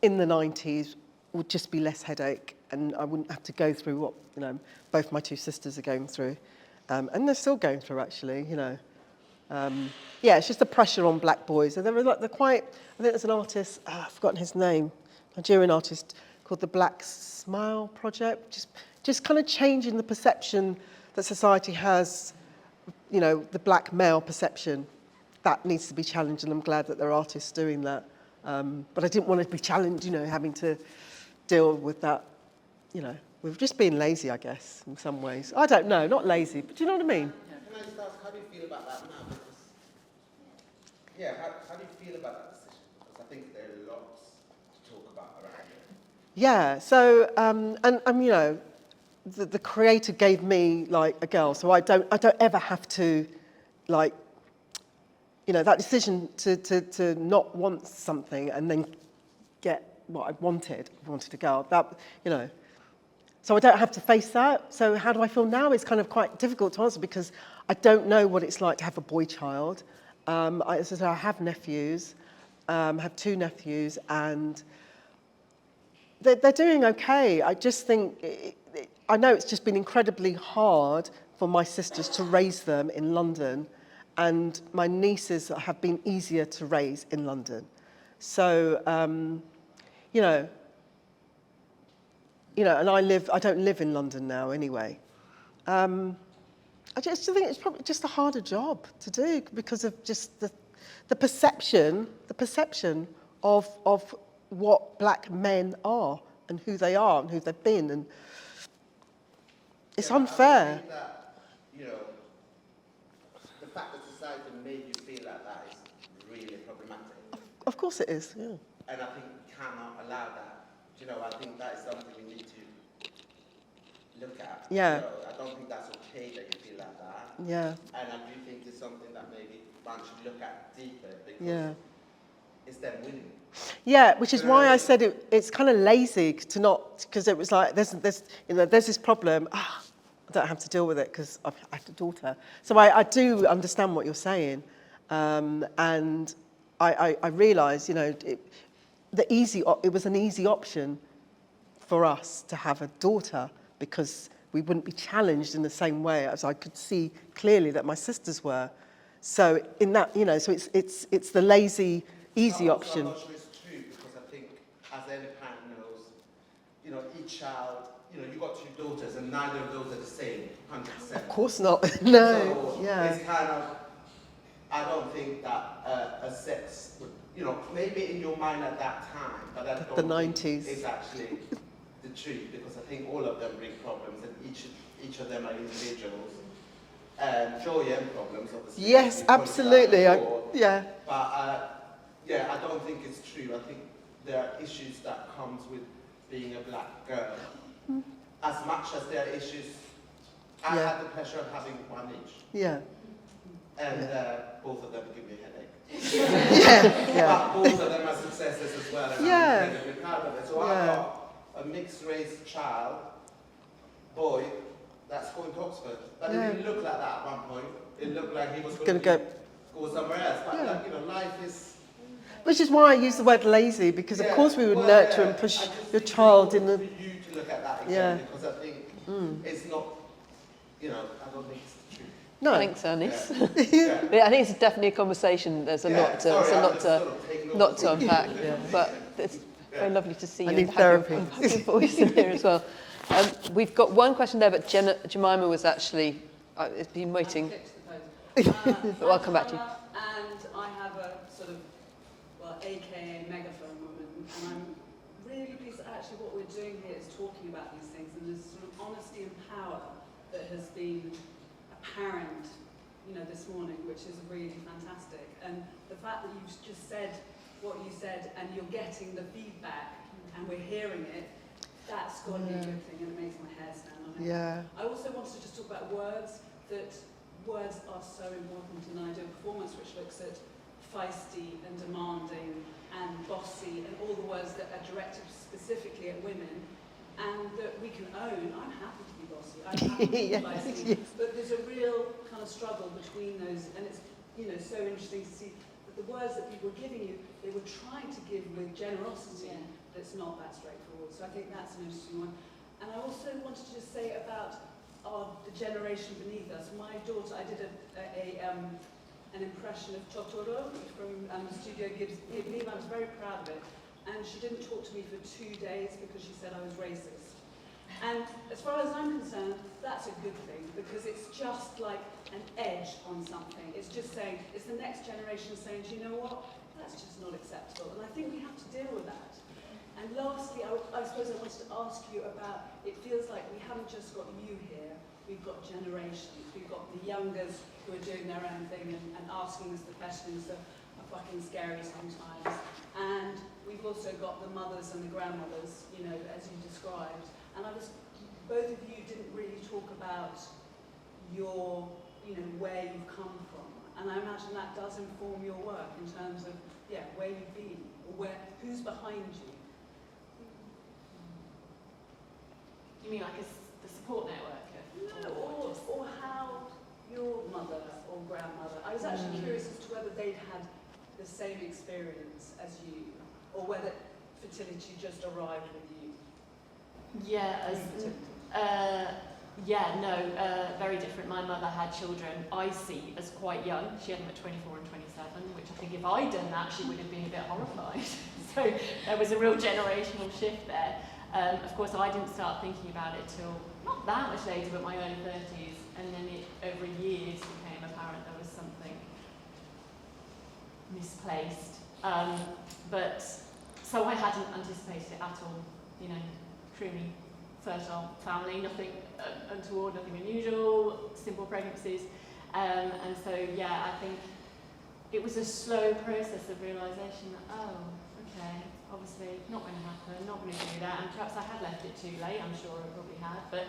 in the 90s would just be less headache, and I wouldn't have to go through what, you know, both my two sisters are going through, and they're still going through, actually, you know. Yeah, it's just the pressure on black boys. And they're quite, I think there's an artist, I've forgotten his name, Nigerian artist called the Black Smile Project, just kind of changing the perception that society has, you know, the black male perception. That needs to be challenged, and I'm glad that there are artists doing that. But I didn't want to be challenged, you know, having to deal with that, you know. We've just been lazy, I guess, in some ways. I don't know, not lazy, but do you know what I mean? Yeah. Can I just ask, how do you feel about that now? Because, how do you feel about that decision? Because I think there are lots to talk about around it. Yeah, so, and you know, the creator gave me, like, a girl, so I don't ever have to, like, you know, that decision to not want something and then get what I wanted a girl, that, you know, so I don't have to face that. So how do I feel now? It's kind of quite difficult to answer, because I don't know what it's like to have a boy child. As I say, I have nephews, have two nephews, and they're doing okay. I just think, I know it's just been incredibly hard for my sisters to raise them in London, and my nieces have been easier to raise in London. So, you know, and I don't live in London now anyway. I just think it's probably just a harder job to do, because of just the perception of what black men are and who they are and who they've been, and it's unfair. I think that, you know, the fact that society made you feel like that is really problematic. Of course it is, yeah. And I think we cannot allow that. You know, I think that is something we need to look at. Yeah. You know, I don't think that's okay that you feel like that. Yeah. And I do think it's something that maybe one should look at deeper, because it's them winning. Yeah, which is why I said it's kind of lazy to not, because it was like, there's this problem, I don't have to deal with it because I've had a daughter. So I do understand what you're saying, and I realise, you know, it was an easy option for us to have a daughter, because we wouldn't be challenged in the same way as I could see clearly that my sisters were. So in that, you know, so it's the lazy, easy option. I'm not sure it's true, because I think, as any parent knows, you know, each child, you know, you've got two daughters and neither of those are the same, 100%. Of course not. No. So Yeah. it's kind of, I don't think that a sex would, you know, maybe in your mind at that time, but I don't The think 90s. it's actually the truth, because I think all of them bring problems, and each of them are individuals. And joy and problems, obviously. Yes, absolutely. Yeah. But yeah, I don't think it's true. I think there are issues that comes with being a black girl. As much as there are issues, I had the pleasure of having one each. Yeah. And both of them give me a headache. But both of them are successes as well, and I'm incredibly proud of it. So I've got a mixed race child, boy, that's going to Oxford. But it didn't look like that at one point. It looked like he was going to go somewhere else. But like, you know, life is... Which is why I use the word lazy, because of course we would nurture and push your child in the... for you to look at that again, because I think it's not, you know, I don't think it's true. No. Thanks, Ernest. Yeah. I think it's definitely a conversation. There's a lot to unpack. But Very lovely to see you. I need and have therapy. Have your voice in here as well. We've got one question there, but Jemima was actually, it's been waiting. But I'll come back to you. And I have a sort of, well, AKA megaphone woman, and I'm really pleased that actually what we're doing here is talking about these things, and this sort of honesty and power that has been apparent, you know, this morning, which is really fantastic. And the fact that you've just said what you said, and you're getting the feedback, and we're hearing it, that's got to be a good thing, and it makes my hair stand on it. Yeah. I also wanted to just talk about words, that words are so important, and I do a performance which looks at feisty and demanding and bossy and all the words that are directed specifically at women, and that we can own. I'm happy to be bossy, I'm happy to be feisty, but there's a real kind of struggle between those, and it's, you know, so interesting to see that the words that people were giving you, they were trying to give with generosity, that's not that straightforward. So I think that's an interesting one. And I also wanted to just say about the generation beneath us. My daughter, I did an impression of Totoro from the Studio Ghibli. I was very proud of it. And she didn't talk to me for 2 days because she said I was racist. And as far as I'm concerned, that's a good thing, because it's just like an edge on something. It's just saying, it's the next generation saying, do you know what? That's just not acceptable. And I think we have to deal with that. And lastly, I suppose I wanted to ask you about, it feels like we haven't just got you here, we've got generations. We've got the youngers who are doing their own thing and asking us the questions that are fucking scary sometimes. And we've also got the mothers and the grandmothers, you know, as you described. And both of you didn't really talk about your, you know, where you've come from. And I imagine that does inform your work in terms of, yeah, where you've been, or who's behind you. You mean like the support network? No, or how your mother or grandmother, I was actually curious as to whether they'd had the same experience as you, or whether fertility just arrived with you. Very different. My mother had children I see as quite young. She had them at 24 and 27, which I think if I'd done that, she would have been a bit horrified. So there was a real generational shift there. Of course, I didn't start thinking about it till not that much later, but my early 30s, and then over years became apparent there was something misplaced. So I hadn't anticipated it at all. You know, truly fertile family, nothing untoward, nothing unusual, simple pregnancies, and so yeah, I think it was a slow process of realisation that obviously not going to happen, not going to do that, and perhaps I had left it too late. I'm sure I probably had, but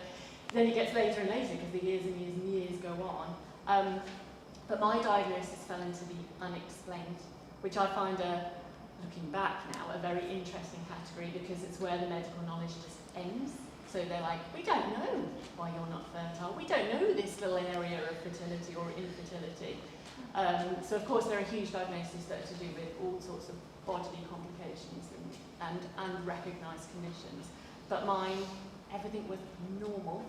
then it gets later and later because the years and years and years go on. But my diagnosis fell into the unexplained, which I find, looking back now, a very interesting category, because it's where the medical knowledge just ends. So they're like, we don't know why you're not fertile. We don't know this little area of fertility or infertility. So of course there are huge diagnoses that are to do with all sorts of bodily complications and recognised conditions. But mine, everything was normal.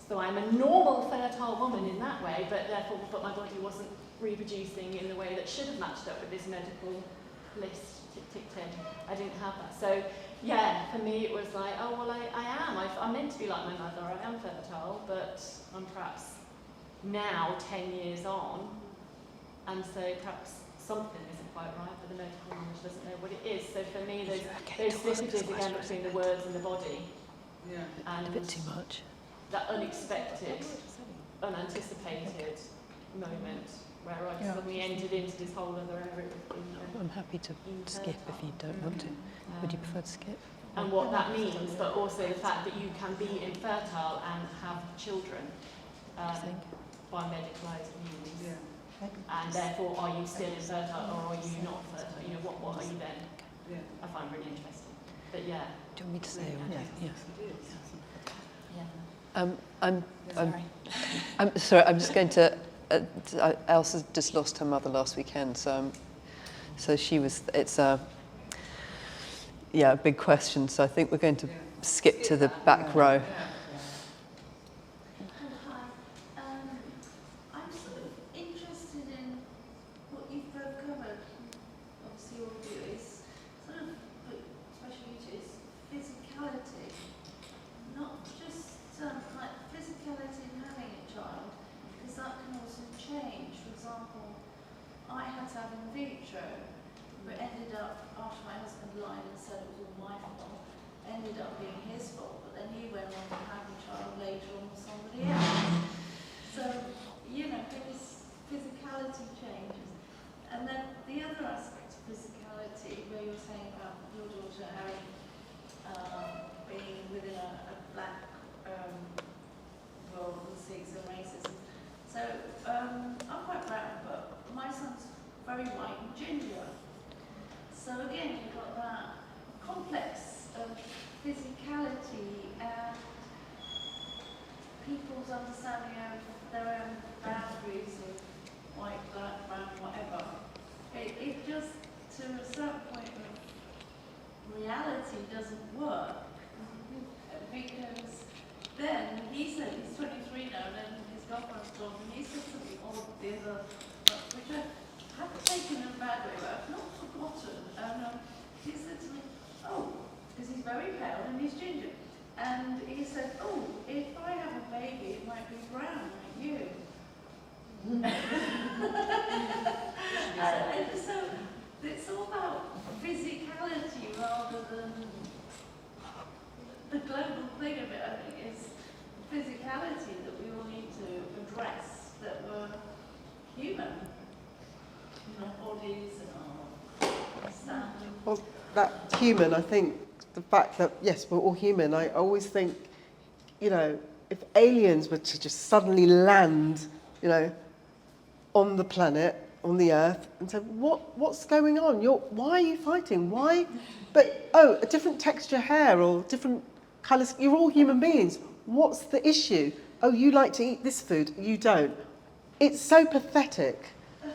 So I'm a normal fertile woman in that way, but my body wasn't reproducing in the way that should have matched up with this medical list, tick, tick, tick. I didn't have that. So yeah, for me it was like, oh well, I am. I'm meant to be like my mother. I am fertile, but I'm perhaps now 10 years on, and so perhaps something isn't quite right, but the medical knowledge doesn't know what it is. So for me, those slippages again between the words and the body, and a bit too much. That unexpected, unanticipated moment where I suddenly entered into this whole other area. I'm happy to skip if you don't want to. Would you prefer to skip? And what that means, but also the fact that you can be infertile and have children by medicalised means. Yeah. And therefore, are you still infertile or are you not fertile? You know, what are you then? Yeah. I find really interesting. But yeah. Do you want me to say? Yeah. I'm sorry. I'm just going to. Elsa just lost her mother last weekend, so she was. It's a big question. So I think we're going to skip to the back row. I'm sort of interested in what you've both covered. Obviously, all of you is sort of, especially physicality and people's understanding of their own boundaries of white, black, brown, whatever. It just, to a certain point of reality, doesn't work. Because then he said, he's 23 now, and his girlfriend's gone, and he said something odd the other, which I haven't taken in a bad way, but I've not forgotten. And he said to me, oh, because he's very pale and he's ginger. And he said, oh, if I have a baby, it might be brown like you. And so it's all about physicality rather than the global thing of it, I think, is physicality that we all need to address, that we're human in our bodies and our understanding. Well, that human, I think, the fact that, yes, we're all human, I always think, you know, if aliens were to just suddenly land, you know, on the planet, on the earth, and say, what's going on? Why are you fighting? Why? But, oh, a different texture hair or different colours, you're all human beings. What's the issue? Oh, you like to eat this food, you don't. It's so pathetic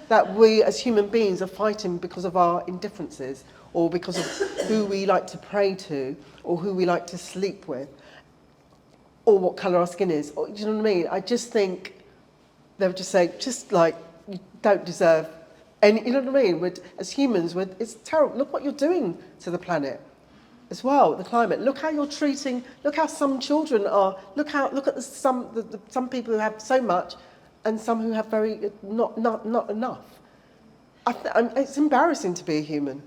that we as human beings are fighting because of our indifferences, or because of who we like to pray to, or who we like to sleep with, or what colour our skin is. Or, do you know what I mean? I just think they would just say, just like, you don't deserve any, you know what I mean? As humans, it's terrible. Look what you're doing to the planet as well, the climate. Look how you're treating, look how some children are, look at some people who have so much and some who have very, not enough. It's embarrassing to be a human.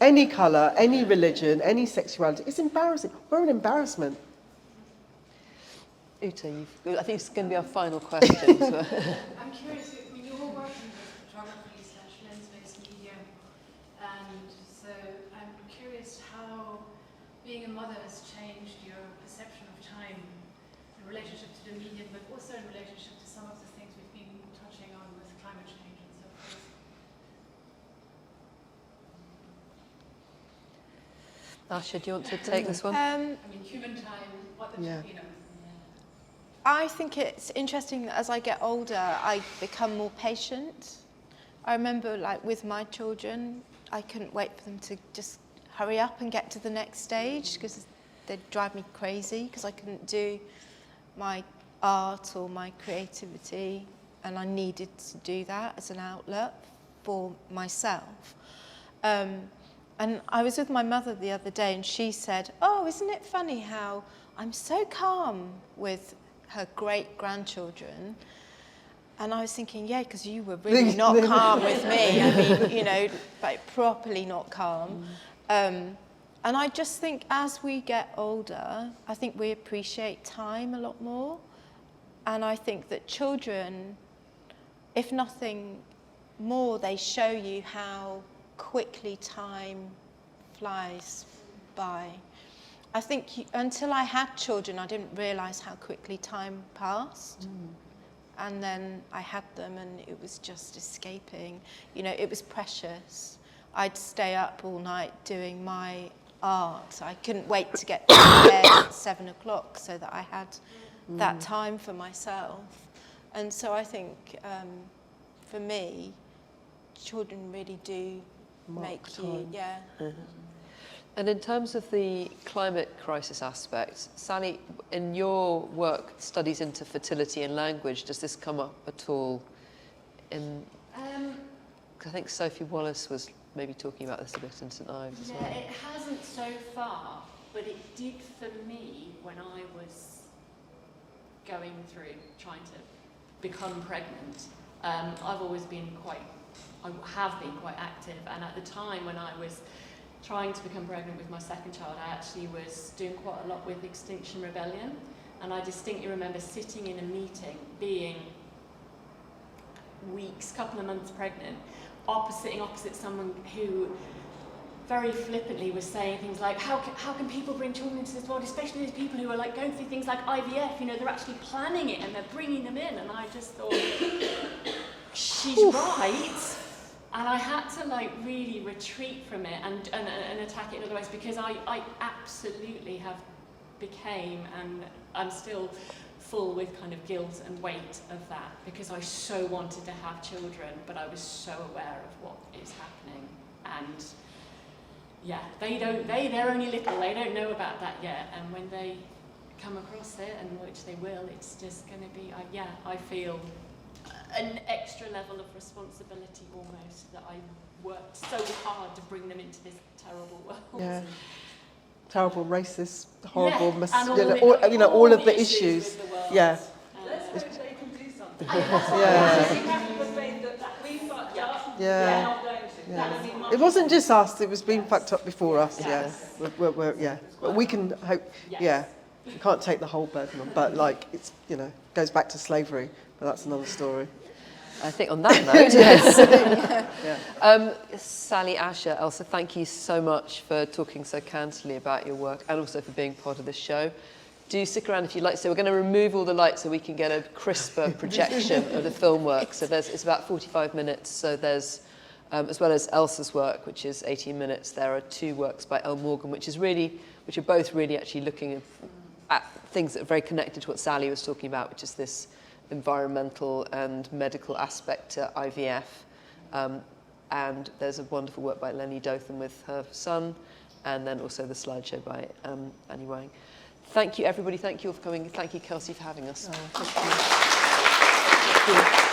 Any colour, any religion, any sexuality, it's embarrassing. We're an embarrassment. Uta, I think it's going to be our final question. So. I'm curious, when you're working with photography/lens-based media, and so I'm curious how being a mother has changed your perception of time in relationship to the medium, but also in relationship to some of the things we've been touching on with climate change and so forth. Asha, do you want to take this one? I mean, human time, what the, Yeah. you know. I think it's interesting that as I get older, I become more patient. I remember, like, with my children, I couldn't wait for them to just hurry up and get to the next stage because they'd drive me crazy because I couldn't do my art or my creativity, and I needed to do that as an outlet for myself. And I was with my mother the other day, and she said, oh, isn't it funny how I'm so calm with her great-grandchildren? And I was thinking, yeah, because you were really not calm with me. I mean, you know, like properly not calm. And I just think as we get older, I think we appreciate time a lot more. And I think that children, if nothing more, they show you how quickly time flies by. I think until I had children, I didn't realise how quickly time passed. And then I had them and it was just escaping. You know, it was precious. I'd stay up all night doing my art. I couldn't wait to get to bed at 7 o'clock so that I had that time for myself. And so I think for me, children really do make you, yeah. And in terms of the climate crisis aspect, Sally, in your work, studies into fertility and language, does this come up at all? I think Sophie Wallace was maybe talking about this a bit in St Ives as well. Yeah, it hasn't so far, but it did for me when I was going through trying to become pregnant. I've always been I have been quite active, and at the time when I was trying to become pregnant with my second child, I actually was doing quite a lot with Extinction Rebellion, and I distinctly remember sitting in a meeting, being weeks, couple of months pregnant, sitting opposite someone who very flippantly was saying things like, how can people bring children into this world, especially these people who are like going through things like IVF, you know, they're actually planning it and they're bringing them in, and I just thought, she's right. And I had to like really retreat from it and attack it in other ways, because I absolutely have became, and I'm still full with kind of guilt and weight of that, because I so wanted to have children, but I was so aware of what is happening. And yeah, they're only little, they don't know about that yet, and when they come across it, and which they will, it's just going to be, I feel an extra level of responsibility almost, that I worked so hard to bring them into this terrible world. Yeah. Terrible, racist, horrible, and all of the issues. With the world. Yeah. Let's hope they can do something. Yeah. We have to say that we fucked up, Yeah. they're not going to. Yeah. That would be much It wasn't just us, it was being fucked up before us, Yes. yeah. We're but we can hope, Yes. yeah. We can't take the whole burden on, but like, it's, goes back to slavery, but that's another story. I think on that note, yes. Sally, Asha, Elsa, thank you so much for talking so candidly about your work and also for being part of this show. Do stick around if you'd like. So we're going to remove all the lights so we can get a crisper projection of the film work. So it's about 45 minutes. So there's, as well as Elsa's work, which is 18 minutes, there are 2 works by Elle Morgan, which are both really actually looking at things that are very connected to what Sally was talking about, which is this environmental and medical aspect to IVF. And there's a wonderful work by Lenny Dothan with her son, and then also the slideshow by Annie Wang. Thank you, everybody. Thank you all for coming. Thank you, Kelsey, for having us. Oh, thank you. Thank you.